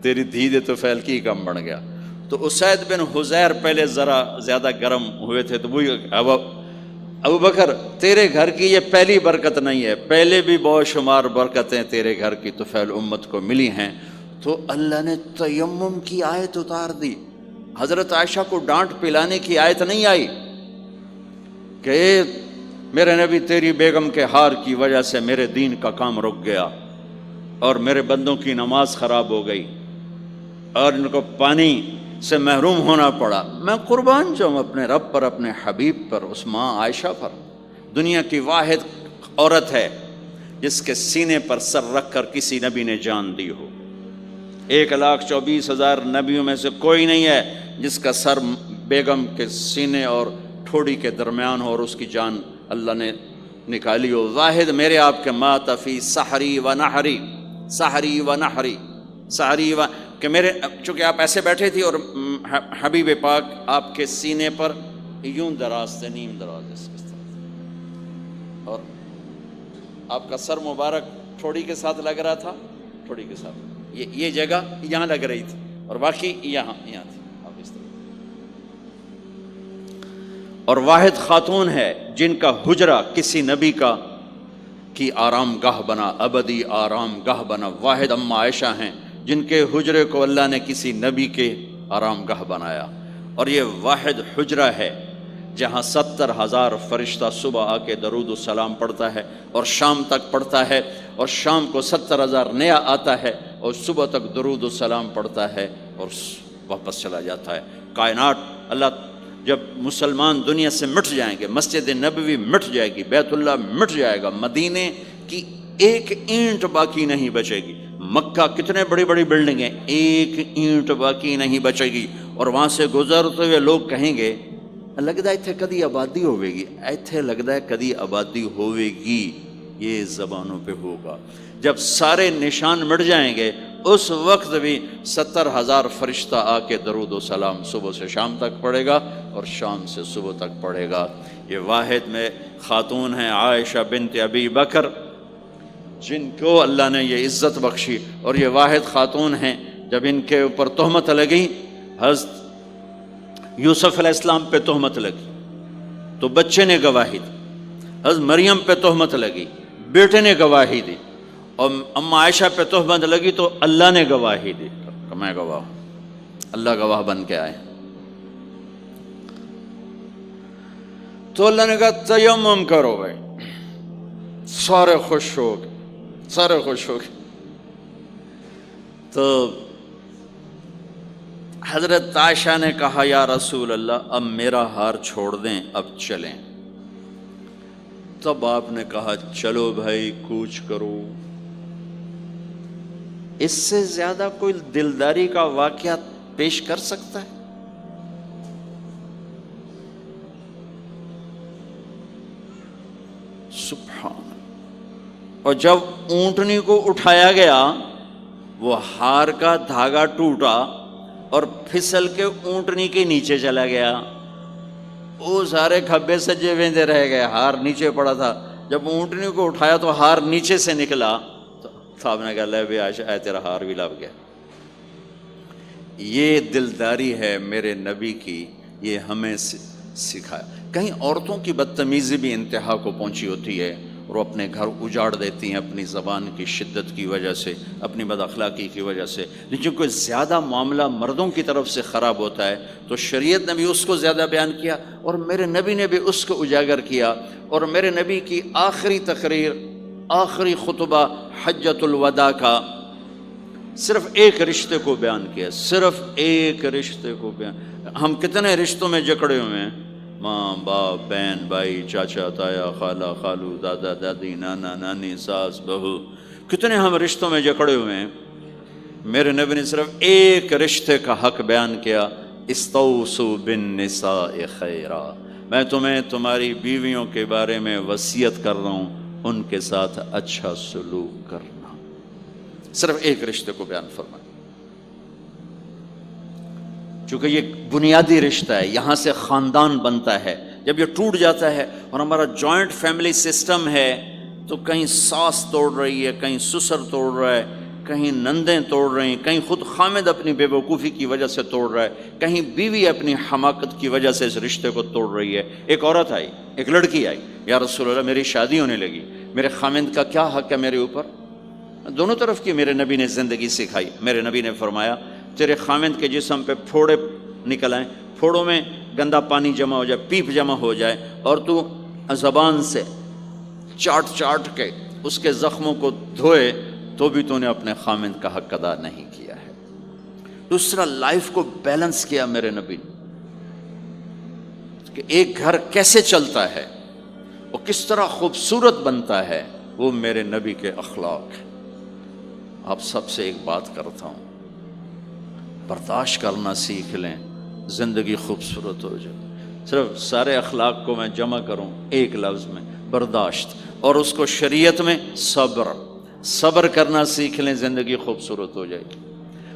Speaker 1: تیری دھی دے طفیل کی کم بن گیا۔ تو اسید بن حذیر پہلے ذرا زیادہ گرم ہوئے تھے، تو وہی ابو بکر تیرے گھر کی یہ پہلی برکت نہیں ہے، پہلے بھی بہت شمار برکتیں تیرے گھر کی طفیل امت کو ملی ہیں۔ تو اللہ نے تیمم کی آیت اتار دی، حضرت عائشہ کو ڈانٹ پلانے کی آیت نہیں آئی کہ میرے نبی تیری بیگم کے ہار کی وجہ سے میرے دین کا کام رک گیا اور میرے بندوں کی نماز خراب ہو گئی اور ان کو پانی سے محروم ہونا پڑا۔ میں قربان جاؤں اپنے رب پر، اپنے حبیب پر، اس ماں عائشہ پر، دنیا کی واحد عورت ہے جس کے سینے پر سر رکھ کر کسی نبی نے جان دی ہو۔ 1,24,000 نبیوں میں سے کوئی نہیں ہے جس کا سر بیگم کے سینے اور ٹھوڑی کے درمیان ہو اور اس کی جان اللہ نے نکالی ہو۔ واحد میرے آپ کے مات فی سحری و نحری، سحری و نحری، سحری و، کہ میرے چونکہ آپ ایسے بیٹھے تھی اور حبیب پاک آپ کے سینے پر یوں دراز تھے، نیم دراز اس طرح، اور آپ کا سر مبارک ٹھوڑی کے ساتھ لگ رہا تھا، ٹھوڑی کے ساتھ یہ جگہ یہاں لگ رہی تھی اور باقی یہاں تھی، آپ اس طرح۔ اور واحد خاتون ہے جن کا حجرہ کسی نبی کی آرام گاہ بنا، ابدی آرام گاہ بنا۔ واحد اما عائشہ ہیں جن کے حجرے کو اللہ نے کسی نبی کے آرام گاہ بنایا، اور یہ واحد حجرہ ہے جہاں 70,000 فرشتہ صبح آ کے درود و سلام پڑھتا ہے اور شام تک پڑھتا ہے، اور شام کو 70,000 نیا آتا ہے اور صبح تک درود و سلام پڑھتا ہے اور واپس چلا جاتا ہے۔ کائنات، اللہ جب مسلمان دنیا سے مٹ جائیں گے، مسجد نبوی مٹ جائے گی، بیت اللہ مٹ جائے گا، مدینے کی ایک اینٹ باقی نہیں بچے گی، مکہ کتنے بڑی بڑی بلڈنگیں، ایک اینٹ باقی نہیں بچے گی، اور وہاں سے گزرتے ہوئے لوگ کہیں گے لگتا ہے اتنے کدی آبادی ہوئے گی، ایتھے لگتا ہے کدی آبادی ہوئے گی۔ یہ زبانوں پہ ہوگا، جب سارے نشان مٹ جائیں گے اس وقت بھی 70,000 فرشتہ آ کے درود و سلام صبح سے شام تک پڑھے گا اور شام سے صبح تک پڑھے گا۔ یہ واحد میں خاتون ہیں عائشہ بنت ابی بکر جن کو اللہ نے یہ عزت بخشی، اور یہ واحد خاتون ہیں جب ان کے اوپر تہمت لگی، حضرت یوسف علیہ السلام پہ تہمت لگی تو بچے نے گواہی دی، حضرت مریم پہ تہمت لگی بیٹے نے گواہی دی، اور اما عائشہ پہ تہمت لگی تو اللہ نے گواہی دی کہ میں گواہ ہوں، اللہ گواہ بن کے آئے۔ تو اللہ نے کہا تیمم کرو بھائی، سارے خوش ہو گئے، سارے خوش ہو گئے۔ تو حضرت عائشہ نے کہا یا رسول اللہ اب میرا ہار چھوڑ دیں، اب چلیں۔ تب آپ نے کہا چلو بھائی کوچ کرو۔ اس سے زیادہ کوئی دلداری کا واقعہ پیش کر سکتا ہے؟ سبحان۔ اور جب اونٹنی کو اٹھایا گیا وہ ہار کا دھاگا ٹوٹا اور پھسل کے اونٹنی کے نیچے چلا گیا، وہ سارے کھبے سجے ویندے رہ گئے، ہار نیچے پڑا تھا۔ جب اونٹنی کو اٹھایا تو ہار نیچے سے نکلا، تو صاحب نے کہا لے بھی عائشہ اے تیرا ہار بھی لب گیا۔ یہ دلداری ہے میرے نبی کی، یہ ہمیں سکھایا۔ کہیں عورتوں کی بدتمیزی بھی انتہا کو پہنچی ہوتی ہے اور وہ اپنے گھر اجاڑ دیتی ہیں اپنی زبان کی شدت کی وجہ سے، اپنی بد اخلاقی کی وجہ سے۔ لیکن کوئی زیادہ معاملہ مردوں کی طرف سے خراب ہوتا ہے تو شریعت نے بھی اس کو زیادہ بیان کیا اور میرے نبی نے بھی اس کو اجاگر کیا۔ اور میرے نبی کی آخری تقریر، آخری خطبہ حجۃ الوداع کا، صرف ایک رشتے کو بیان کیا، صرف ایک رشتے کو بیان۔ ہم کتنے رشتوں میں جکڑے ہوئے ہیں، ماں باپ، بہن بھائی، چاچا تایا، خالہ خالو، دادا دادی، نانا نانی، ساس بہو، کتنے ہم رشتوں میں جکڑے ہوئے ہیں۔ میرے نبی نے صرف ایک رشتے کا حق بیان کیا، استوصوا بالنساء خیرا، میں تمہیں تمہاری بیویوں کے بارے میں وصیت کر رہا ہوں، ان کے ساتھ اچھا سلوک کرنا۔ صرف ایک رشتے کو بیان فرمایا، چونکہ یہ بنیادی رشتہ ہے، یہاں سے خاندان بنتا ہے۔ جب یہ ٹوٹ جاتا ہے اور ہمارا جوائنٹ فیملی سسٹم ہے تو کہیں ساس توڑ رہی ہے، کہیں سسر توڑ رہا ہے، کہیں نندیں توڑ رہی ہیں، کہیں خود خامد اپنی بے وقوفی کی وجہ سے توڑ رہا ہے، کہیں بیوی اپنی حماقت کی وجہ سے اس رشتے کو توڑ رہی ہے۔ ایک عورت آئی، ایک لڑکی آئی، یا رسول اللہ میری شادی ہونے لگی، میرے خامد کا کیا حق ہے میرے اوپر؟ دونوں طرف کی میرے نبی نے زندگی سکھائی۔ میرے نبی نے فرمایا تیرے خامد کے جسم پہ پھوڑے نکل آئیں، پھوڑوں میں گندا پانی جمع ہو جائے، پیپ جمع ہو جائے، اور تو زبان سے چاٹ چاٹ کے اس کے زخموں کو دھوئے، تو بھی تو نے اپنے خامد کا حق ادا نہیں کیا ہے۔ دوسرا، لائف کو بیلنس کیا میرے نبی نے کہ ایک گھر کیسے چلتا ہے اور کس طرح خوبصورت بنتا ہے، وہ میرے نبی کے اخلاق ہیں۔ آپ سب سے ایک بات کرتا ہوں، برداشت کرنا سیکھ لیں، زندگی خوبصورت ہو جائے۔ صرف سارے اخلاق کو میں جمع کروں ایک لفظ میں، برداشت، اور اس کو شریعت میں صبر۔ صبر کرنا سیکھ لیں، زندگی خوبصورت ہو جائے گی۔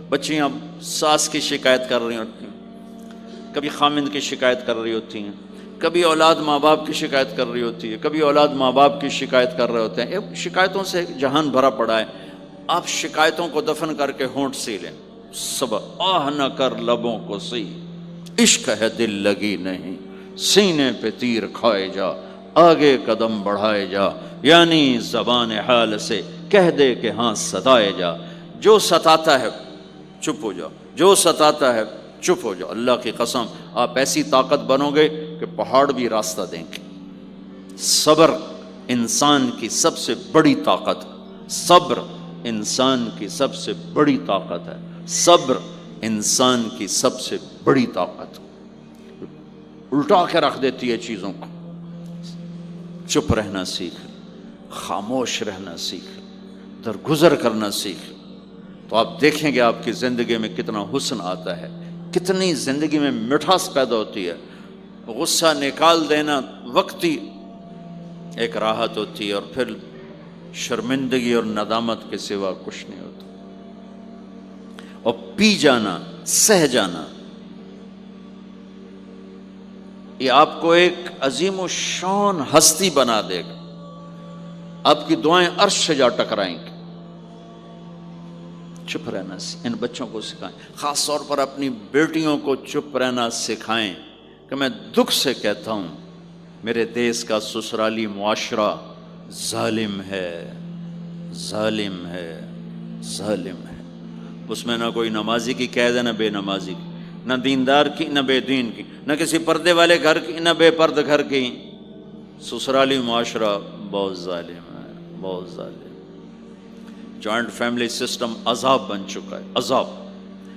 Speaker 1: بچیاں ساس کی شکایت کر رہی ہوتی ہیں، کبھی خامند کی شکایت کر رہی ہوتی ہیں، کبھی اولاد ماں باپ کی شکایت کر رہی ہوتی ہے، کبھی اولاد ماں باپ کی شکایت کر رہے ہوتے ہیں۔ شکایتوں سے جہان بھرا پڑا ہے۔ آپ شکایتوں کو دفن کر کے ہونٹ سی لیں، صبر، آہ نہ کر لبوں کو سی، عشق ہے دل لگی نہیں، سینے پہ تیر کھائے جا، آگے قدم بڑھائے جا، یعنی زبان حال سے کہہ دے کہ ہاں ستائے جا۔ جو ستاتا ہے چپ ہو جاؤ، جو ستاتا ہے چپ ہو جاؤ۔ اللہ کی قسم آپ ایسی طاقت بنو گے کہ پہاڑ بھی راستہ دیں گے۔ صبر انسان کی سب سے بڑی طاقت، صبر انسان کی سب سے بڑی طاقت ہے، صبر انسان کی سب سے بڑی طاقت، الٹا کے رکھ دیتی ہے چیزوں کو۔ چپ رہنا سیکھ، خاموش رہنا سیکھ، درگزر کرنا سیکھ، تو آپ دیکھیں گے آپ کی زندگی میں کتنا حسن آتا ہے، کتنی زندگی میں مٹھاس پیدا ہوتی ہے۔ غصہ نکال دینا وقتی ایک راحت ہوتی ہے، اور پھر شرمندگی اور ندامت کے سوا کچھ نہیں ہوتا۔ اور پی جانا، سہ جانا، یہ آپ کو ایک عظیم و شان ہستی بنا دے گا۔ آپ کی دعائیں عرش سے جا ٹکرائیں گی۔ چپ رہنا ان بچوں کو سکھائیں، خاص طور پر اپنی بیٹیوں کو چپ رہنا سکھائیں کہ میں دکھ سے کہتا ہوں میرے دیس کا سسرالی معاشرہ ظالم ہے، ظالم ہے، ظالم ہے۔ اس میں نہ کوئی نمازی کی قید ہے، نہ بے نمازی کی، نہ دیندار کی، نہ بے دین کی، نہ کسی پردے والے گھر کی، نہ بے پرد گھر کی۔ سسرالی معاشرہ بہت ظالم ہے، بہت ظالم۔ جوائنٹ فیملی سسٹم عذاب بن چکا ہے، عذاب۔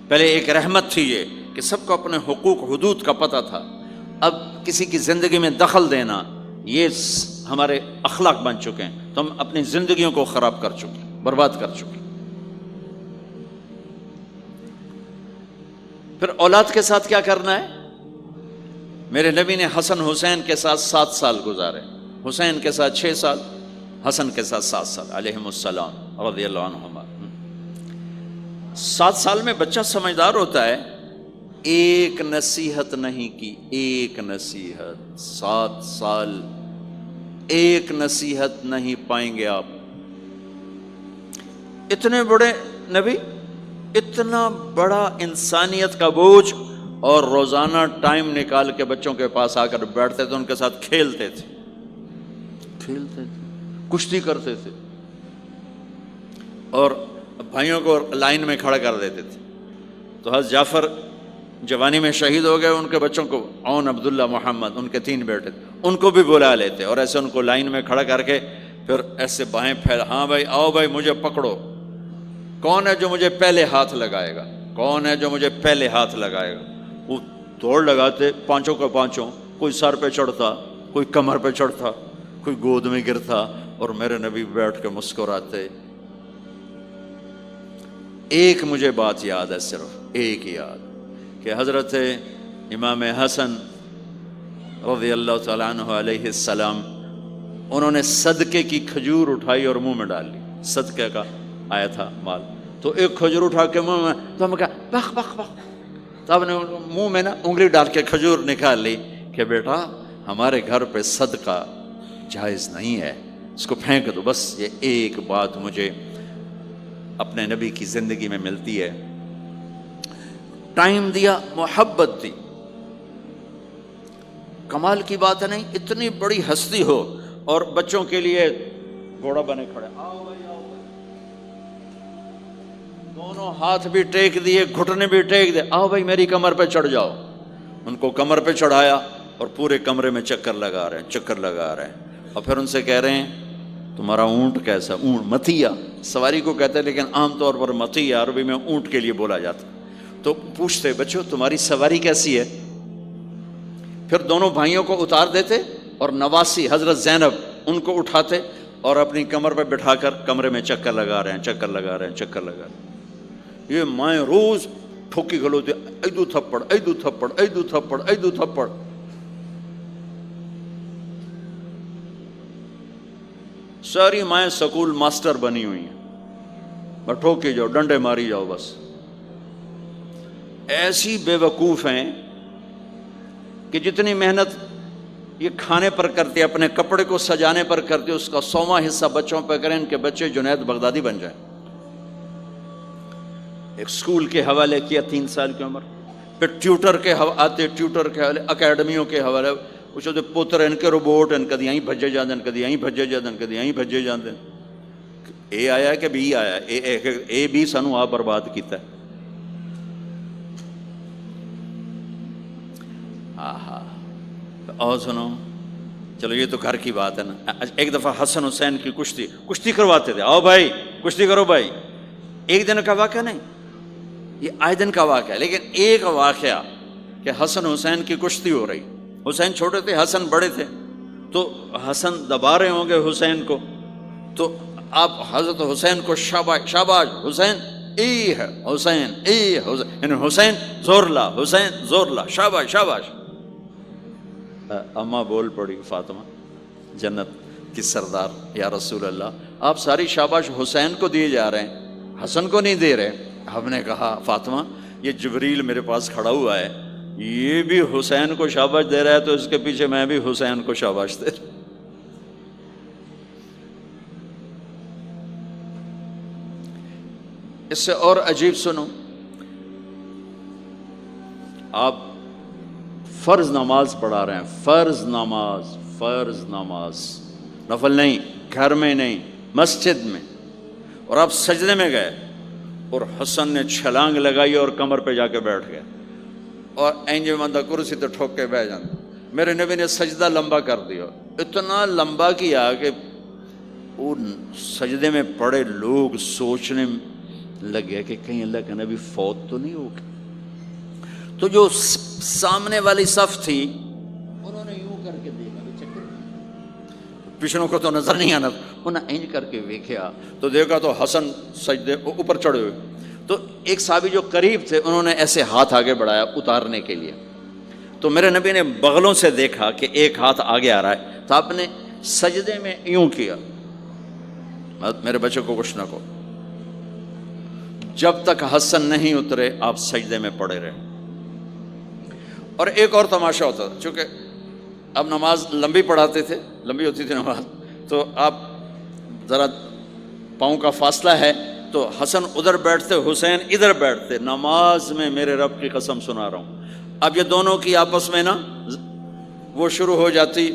Speaker 1: پہلے ایک رحمت تھی یہ کہ سب کو اپنے حقوق حدود کا پتہ تھا، اب کسی کی زندگی میں دخل دینا یہ ہمارے اخلاق بن چکے ہیں، تو ہم اپنی زندگیوں کو خراب کر چکے ہیں، برباد کر چکے ہیں۔ پھر اولاد کے ساتھ کیا کرنا ہے؟ میرے نبی نے حسن حسین کے ساتھ 7 سال گزارے، حسین کے ساتھ 6 سال، حسن کے ساتھ 7 سال علیہم السلام رضی اللہ عنہما۔ 7 سال میں بچہ سمجھدار ہوتا ہے، ایک نصیحت نہیں کی، ایک نصیحت، 7 سال ایک نصیحت نہیں پائیں گے آپ۔ اتنے بڑے نبی، اتنا بڑا انسانیت کا بوجھ، اور روزانہ ٹائم نکال کے بچوں کے پاس آ کر بیٹھتے تھے، ان کے ساتھ کھیلتے تھے، کشتی کرتے تھے، اور بھائیوں کو لائن میں کھڑا کر دیتے تھے۔ تو حضرت جعفر جوانی میں شہید ہو گئے، ان کے بچوں کو، عون، عبداللہ، محمد، ان کے 3 بیٹے تھے، ان کو بھی بلا لیتے اور ایسے ان کو لائن میں کھڑا کر کے پھر ایسے بائیں پھیلا، ہاں بھائی آؤ بھائی مجھے پکڑو، کون ہے جو مجھے پہلے ہاتھ لگائے گا؟ کون ہے جو مجھے پہلے ہاتھ لگائے گا؟ وہ دوڑ لگاتے پانچوں کا پانچوں، کوئی سر پہ چڑھتا، کوئی کمر پہ چڑھتا، کوئی گود میں گرتا، اور میرے نبی بیٹھ کے مسکراتے۔ ایک مجھے بات یاد ہے، صرف ایک یاد، کہ حضرت امام حسن رضی اللہ تعالیٰ عنہ علیہ السلام، انہوں نے صدقے کی کھجور اٹھائی اور منہ میں ڈال لی۔ صدقے کا آیا تھا مال، تو ایک کھجور اٹھا کے منہ میں، تو ہم کہا بخ بخ بخ، تو آپ نے منہ میں نا انگلی ڈال کے کھجور نکال لی کہ بیٹا ہمارے گھر پہ صدقہ جائز نہیں ہے، اس کو پھینک دو۔ بس یہ ایک بات مجھے اپنے نبی کی زندگی میں ملتی ہے۔ ٹائم دیا، محبت دی۔ کمال کی بات ہے نہیں، اتنی بڑی ہستی ہو اور بچوں کے لیے گھوڑا بنے کھڑے، آؤ بھائی آؤ بھائی، دونوں ہاتھ بھی ٹیک دیے، گھٹنے بھی ٹیک دے، آؤ بھائی میری کمر پہ چڑھ جاؤ۔ ان کو کمر پہ چڑھایا اور پورے کمرے میں چکر لگا رہے ہیں، چکر لگا رہے ہیں، اور پھر ان سے کہہ رہے ہیں تمہارا اونٹ کیسا؟ اونٹ متیا سواری کو کہتے ہیں، لیکن عام طور پر متیا عربی میں اونٹ کے لیے بولا جاتا۔ تو پوچھتے بچوں تمہاری سواری کیسی ہے؟ پھر دونوں بھائیوں کو اتار دیتے اور نواسی حضرت زینب ان کو اٹھاتے اور اپنی کمر پہ بٹھا کر کمرے میں چکر لگا رہے ہیں، چکر لگا رہے ہیں، چکر لگا رہے ہیں۔ یہ مائیں روز ٹھوکی کھلوتے، ایدو تھپڑ ایدو تھپڑ ایدو تھپڑ ایدو تھپڑ۔ ساری مائیں سکول ماسٹر بنی ہوئی ہیں، بس ٹھوکی جاؤ، ڈنڈے ماری جاؤ، بس ایسی بے وقوف ہیں کہ جتنی محنت یہ کھانے پر کرتے، اپنے کپڑے کو سجانے پر کرتے، اس کا 100واں حصہ بچوں پہ کریں، ان کے بچے جنید بغدادی بن جائیں۔ ایک سکول کے حوالے کیا 3 سال کی عمر، پھر ٹیوٹر کے آتے، ٹیوٹر کے حوالے، اکیڈمیوں کے حوالے، پوچھو تو پوتر ان کے روبوٹ ان کدی یہیں بھجے جاندے، ان کدی یہیں بھجے جاندے، ان کدی یہیں بھجے جاندے۔ اے آیا کہ بی آیا؟ اے بی سانو آپ برباد کیتا ہے۔ آہا، اور سنو، چلو یہ تو گھر کی بات ہے نا۔ ایک دفعہ حسن حسین کی کشتی کرواتے تھے، آؤ بھائی کشتی کرو بھائی۔ ایک دن کا واقعہ نہیں، یہ آئے دن کا واقعہ ہے، لیکن ایک واقعہ کہ حسن حسین کی کشتی ہو رہی، حسین چھوٹے تھے، حسن بڑے تھے، تو حسن دبا رہے ہوں گے حسین کو، تو آپ حضرت حسین کو شاباش شاباش حسین، ای ہے حسین، ای حسین، یعنی حسین زور لا، حسین زور لا، شاباش شاباش۔ اماں بول پڑی فاطمہ جنت کی سردار، یا رسول اللہ آپ ساری شاباش حسین کو دیے جا رہے ہیں، حسن کو نہیں دے رہے۔ ہم نے کہا فاطمہ یہ جبریل میرے پاس کھڑا ہوا ہے، یہ بھی حسین کو شاباش دے رہا ہے، تو اس کے پیچھے میں بھی حسین کو شاباش دے رہا ہوں۔ اس سے اور عجیب سنو، آپ فرض نماز پڑھا رہے ہیں، فرض نماز، نفل نہیں، گھر میں نہیں، مسجد میں، اور آپ سجدے میں گئے اور حسن نے چھلانگ لگائی اور کمر پہ جا کے بیٹھ گئے، اور اینجے مندہ کرسی تو ٹھوک کے بیٹھ جانا۔ میرے نبی نے سجدہ لمبا کر دیا، اتنا لمبا کیا کہ ان سجدے میں پڑے لوگ سوچنے لگے کہ کہیں اللہ کے نبی فوت تو نہیں ہو گئے۔ تو جو سامنے والی صف تھی انہوں نے یوں کر کے دیکھا، پچھلوں کو تو نظر نہیں آنا، انہوں نے اینج کر کے دیکھا تو دیکھا تو حسن سجدے اوپر چڑھے ہوئے، تو ایک صحابی جو قریب تھے انہوں نے ایسے ہاتھ آگے بڑھایا اتارنے کے لیے، تو میرے نبی نے بغلوں سے دیکھا کہ ایک ہاتھ آگے آ رہا ہے، تو آپ نے سجدے میں یوں کیا، میرے بچے کو کچھ نہ کہو، جب تک حسن نہیں اترے آپ سجدے میں پڑے رہے۔ اور ایک اور تماشا ہوتا تھا، چونکہ اب نماز لمبی پڑھاتے تھے، لمبی ہوتی تھی نماز، تو آپ ذرا پاؤں کا فاصلہ ہے تو حسن ادھر بیٹھتے، حسین ادھر بیٹھتے، نماز میں میرے رب کی قسم سنا رہا ہوں۔ اب یہ دونوں کی آپس میں نا وہ شروع ہو جاتی،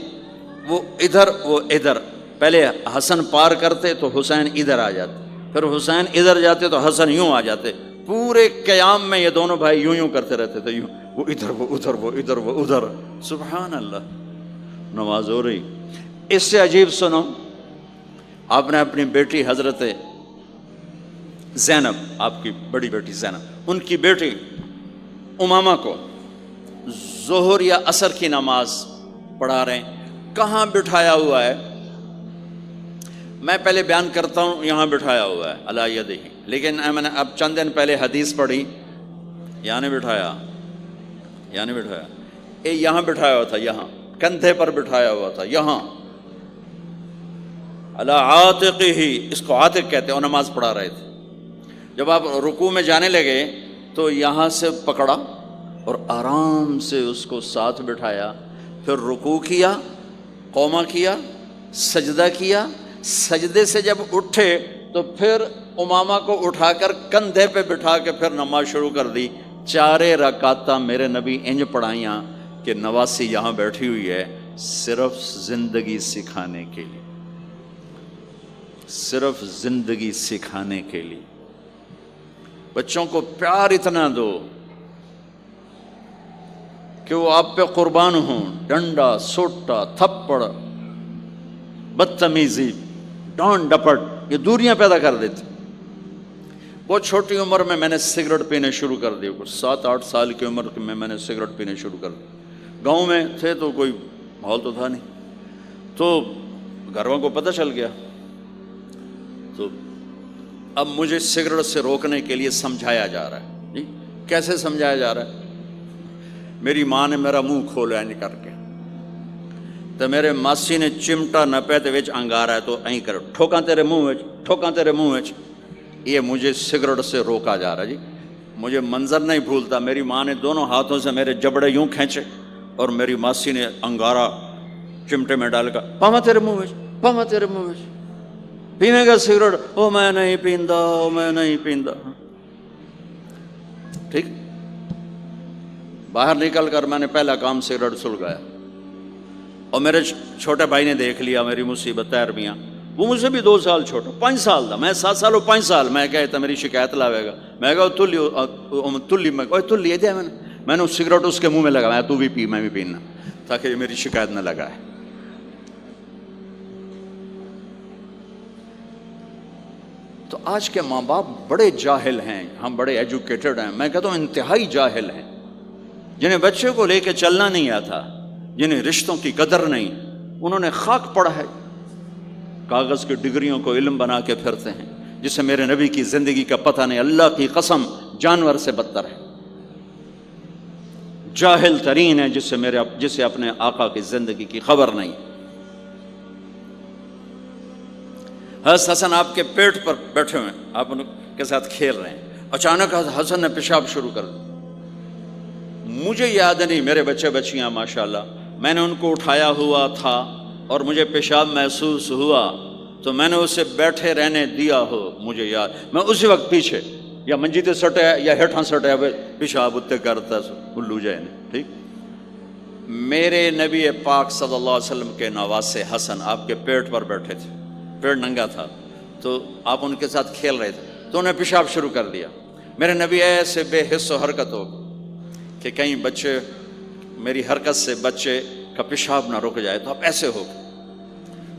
Speaker 1: وہ ادھر وہ ادھر، پہلے حسن پار کرتے تو حسین ادھر آ جاتے، پھر حسین ادھر جاتے تو حسن یوں آ جاتے، پورے قیام میں یہ دونوں بھائی یوں یوں کرتے رہتے تھے، یوں، وہ ادھر وہ ادھر، وہ ادھر وہ ادھر، سبحان اللہ، نماز ہو رہی۔ اس سے عجیب سنو، آپ نے اپنی بیٹی حضرت زینب آپ کی بڑی بیٹی زینب، ان کی بیٹی امامہ کو ظہر یا عصر کی نماز پڑھا رہے ہیں، کہاں بٹھایا ہوا ہے؟ میں پہلے بیان کرتا ہوں یہاں بٹھایا ہوا ہے علی یدہ، لیکن میں نے اب چند دن پہلے حدیث پڑھی، یہاں نہیں بٹھایا، یہاں نہیں بٹھایا، یہاں بٹھایا ہوا تھا، یہاں کندھے پر بٹھایا ہوا تھا، یہاں علی عاتقہ، اس کو عاتق کہتے ہیں، اور نماز پڑھا رہے تھے۔ جب آپ رکوع میں جانے لگے تو یہاں سے پکڑا اور آرام سے اس کو ساتھ بٹھایا، پھر رکوع کیا، قومہ کیا، سجدہ کیا، سجدے سے جب اٹھے تو پھر امامہ کو اٹھا کر کندھے پہ بٹھا کے پھر نماز شروع کر دی۔ 4 رکعتاں میرے نبی انج پڑھائیاں کہ نواسی یہاں بیٹھی ہوئی ہے صرف زندگی سکھانے کے لیے، صرف زندگی سکھانے کے لیے۔ بچوں کو پیار اتنا دو کہ وہ آپ پہ قربان ہوں، ڈنڈا، سوٹا، تھپڑ، بدتمیزی، ڈانٹ ڈپٹ، یہ دوریاں پیدا کر دیتی۔ بہت چھوٹی عمر میں نے سگریٹ پینے شروع کر دی، کچھ 7-8 سال کی عمر میں نے سگریٹ پینے شروع کر دی۔ گاؤں میں تھے تو کوئی ماحول تو تھا نہیں، تو گھر والوں کو پتہ چل گیا، تو اب مجھے سگریٹ سے روکنے کے لیے سمجھایا جا رہا ہے۔ جی کیسے سمجھایا جا رہا ہے؟ میری ماں نے میرا منہ کھولا ہے کر کے، تو میرے ماسی نے چمٹا نپے تے وچ انگارا ہے تو این کر ٹھوکاں تیرے منہ وچ، ٹھوکاں تیرے منہ وچ۔ یہ مجھے سگریٹ سے روکا جا رہا ہے۔ جی مجھے منظر نہیں بھولتا، میری ماں نے دونوں ہاتھوں سے میرے جبڑے یوں کھینچے اور میری ماسی نے انگارا چمٹے میں ڈال کر، پاما تیرے منہ وچ، پاما تیرے منہ وچ، پینے گا سگریٹ؟ او میں نہیں پیندا، او میں نہیں پیندا۔ ٹھیک، باہر نکل کر میں نے پہلا کام سگریٹ سلگایا، اور میرے چھوٹے بھائی نے دیکھ لیا میری مصیبت تیرمیاں، وہ مجھ سے بھی 2 سال چھوٹا، 5 سال تھا، میں 7 سال اور 5 سال، میں کہتا میری شکایت لاوے گا، میں کہا تلی تلی دیا میں نے سگریٹ اس کے منہ میں لگا، تو بھی پی، میں بھی پینا، تاکہ یہ میری شکایت نہ لگائے۔ تو آج کے ماں باپ بڑے جاہل ہیں، ہم بڑے ایجوکیٹڈ ہیں، میں کہتا ہوں انتہائی جاہل ہیں، جنہیں بچے کو لے کے چلنا نہیں آتا، جنہیں رشتوں کی قدر نہیں، انہوں نے خاک پڑا ہے، کاغذ کی ڈگریوں کو علم بنا کے پھرتے ہیں، جسے میرے نبی کی زندگی کا پتہ نہیں، اللہ کی قسم جانور سے بدتر ہے، جاہل ترین ہے جسے اپنے آقا کی زندگی کی خبر نہیں۔ حضرت حسن آپ کے پیٹ پر بیٹھے ہوئے ہیں، آپ ان کے ساتھ کھیل رہے ہیں، اچانک حسن نے پیشاب شروع کر دیا، مجھے یاد نہیں، میرے بچے بچیاں ماشاءاللہ، میں نے ان کو اٹھایا ہوا تھا اور مجھے پیشاب محسوس ہوا تو میں نے اسے بیٹھے رہنے دیا ہو، مجھے یاد، میں اسی وقت پیچھے یا منجی تے سٹے یا ہیٹھاں سٹے پیشاب اتنے کرتا الو جائے نے۔ ٹھیک، میرے نبی پاک صلی اللہ علیہ وسلم کے نواسے حسن آپ کے پیٹ پر بیٹھے تھے، پیٹ ننگا تھا، تو آپ ان کے ساتھ کھیل رہے تھے تو انہیں پیشاب شروع کر دیا۔ میرے نبی ایسے بے حس و حرکت ہو کہ کہیں بچے میری حرکت سے بچے کا پیشاب نہ رک جائے، تو آپ ایسے ہو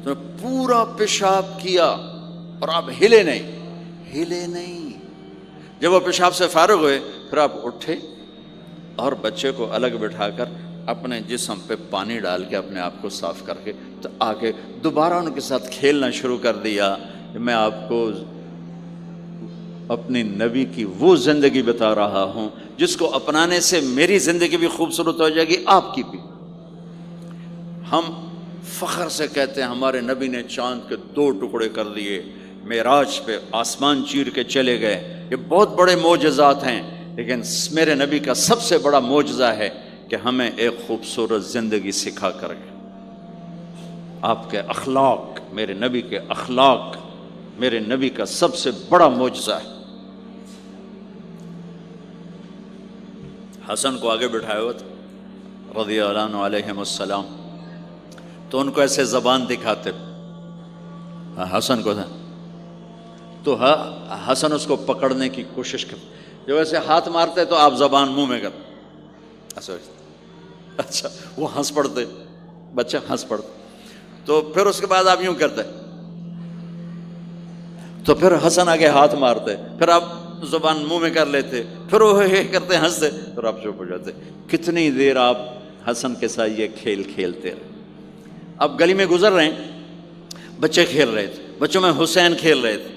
Speaker 1: تو پورا پیشاب کیا اور آپ ہلے نہیں۔ جب وہ پیشاب سے فارغ ہوئے پھر آپ اٹھے اور بچے کو الگ بٹھا کر اپنے جسم پہ پانی ڈال کے اپنے آپ کو صاف کر کے تو آگے دوبارہ ان کے ساتھ کھیلنا شروع کر دیا۔ میں آپ کو اپنی نبی کی وہ زندگی بتا رہا ہوں جس کو اپنانے سے میری زندگی بھی خوبصورت ہو جائے گی، آپ کی بھی۔ ہم فخر سے کہتے ہیں ہمارے نبی نے چاند کے 2 ٹکڑے کر دیے، معراج پہ آسمان چیر کے چلے گئے، یہ بہت بڑے معجزات ہیں، لیکن میرے نبی کا سب سے بڑا معجزہ ہے کہ ہمیں ایک خوبصورت زندگی سکھا کر گئے۔ آپ کے اخلاق، میرے نبی کے اخلاق میرے نبی کا سب سے بڑا معجزہ ہے۔ حسن کو آگے بٹھایا ہوا تھا رضی اللہ عنہ علیہم السلام، تو ان کو ایسے زبان دکھاتے، حسن کو تھا تو حسن اس کو پکڑنے کی کوشش کرتے، جب ایسے ہاتھ مارتے تو آپ زبان منہ میں کرتے، اچھا وہ ہنس پڑتے، بچہ ہنس پڑتا، تو پھر اس کے بعد آپ یوں کرتے، تو پھر حسن آگے ہاتھ مارتے، پھر آپ زبان منہ میں کر لیتے، پھر وہ کرتے ہنستے، پھر آپ چپ ہو جاتے۔ کتنی دیر آپ حسن کے ساتھ یہ کھیل کھیلتے رہے۔ آپ گلی میں گزر رہے ہیں، بچے کھیل رہے تھے، بچوں میں حسین کھیل رہے تھے،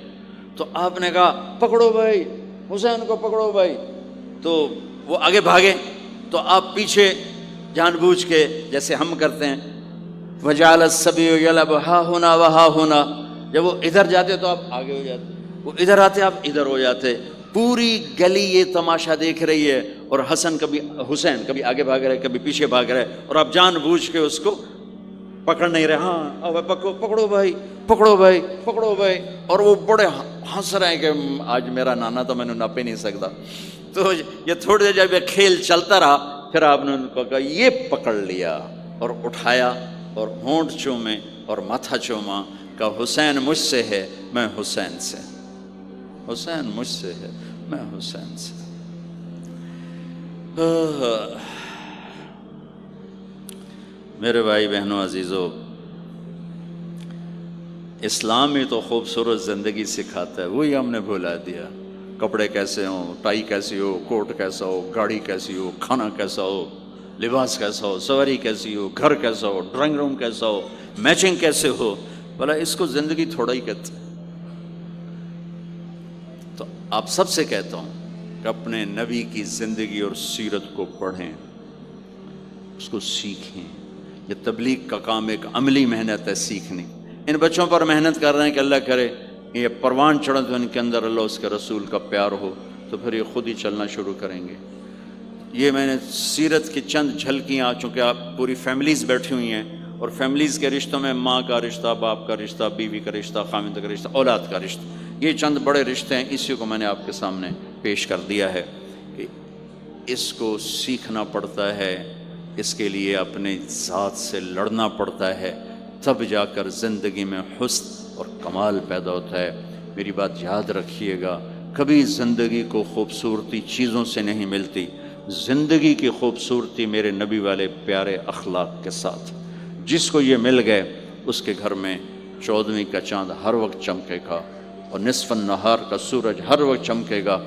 Speaker 1: تو آپ نے کہا پکڑو بھائی حسین کو، پکڑو بھائی، تو وہ آگے بھاگے، تو آپ پیچھے جان بوجھ کے جیسے ہم کرتے ہیں وجعل الصبی یلعب ہا ہونا وہا ہونا، جب وہ ادھر جاتے تو آپ آگے ہو جاتے، وہ ادھر آتے آپ ادھر ہو جاتے، پوری گلی یہ تماشا دیکھ رہی ہے، اور حسن کبھی حسین کبھی آگے بھاگ رہے کبھی پیچھے بھاگ رہے، اور آپ جان بوجھ کے اس کو پکڑ نہیں رہے، ہاں اب پکڑو بھائی پکڑو بھائی پکڑو بھائی، اور وہ بڑے ہنس رہے ہیں کہ آج میرا نانا تو میں نے نپ ہی نہیں سکتا۔ تو یہ تھوڑی دیر جب یہ کھیل چلتا رہا، پھر آپ نے ان کو کہا یہ پکڑ لیا اور اٹھایا اور ہونٹ چومے اور ماتھا چوما، کہ حسین مجھ سے ہے میں حسین سے، حسین مجھ سے ہے میں حسین سے۔ میرے بھائی بہنوں عزیزو، اسلام ہی تو خوبصورت زندگی سکھاتا ہے، وہی ہم نے بھلا دیا۔ کپڑے کیسے ہوں، ٹائی کیسی ہو، کوٹ کیسا ہو، گاڑی کیسی ہو، کھانا کیسا ہو، لباس کیسا ہو، سواری کیسی ہو، گھر کیسا ہو، ڈرائنگ روم کیسا ہو، میچنگ کیسے ہو، بھلا اس کو زندگی تھوڑا ہی کہتے ہیں۔ تو آپ سب سے کہتا ہوں کہ اپنے نبی کی زندگی اور سیرت کو پڑھیں، اس کو سیکھیں۔ یہ تبلیغ کا کام ایک عملی محنت ہے، سیکھنے۔ ان بچوں پر محنت کر رہے ہیں کہ اللہ کرے یہ پروان چڑھے تو ان کے اندر اللہ اس کے رسول کا پیار ہو، تو پھر یہ خود ہی چلنا شروع کریں گے۔ یہ میں نے سیرت کی چند جھلکیاں، چونکہ آپ پوری فیملیز بیٹھی ہوئی ہیں، اور فیملیز کے رشتوں میں ماں کا رشتہ، باپ کا رشتہ، بیوی کا رشتہ، خاوند کا رشتہ، اولاد کا رشتہ، یہ چند بڑے رشتے ہیں، اسی کو میں نے آپ کے سامنے پیش کر دیا ہے کہ اس کو سیکھنا پڑتا ہے، اس کے لیے اپنے ذات سے لڑنا پڑتا ہے، تب جا کر زندگی میں حسن اور کمال پیدا ہوتا ہے۔ میری بات یاد رکھیے گا، کبھی زندگی کو خوبصورتی چیزوں سے نہیں ملتی، زندگی کی خوبصورتی میرے نبی والے پیارے اخلاق کے ساتھ۔ جس کو یہ مل گئے اس کے گھر میں 14ویں کا چاند ہر وقت چمکے گا، اور نصف النہار کا سورج ہر وقت چمکے گا۔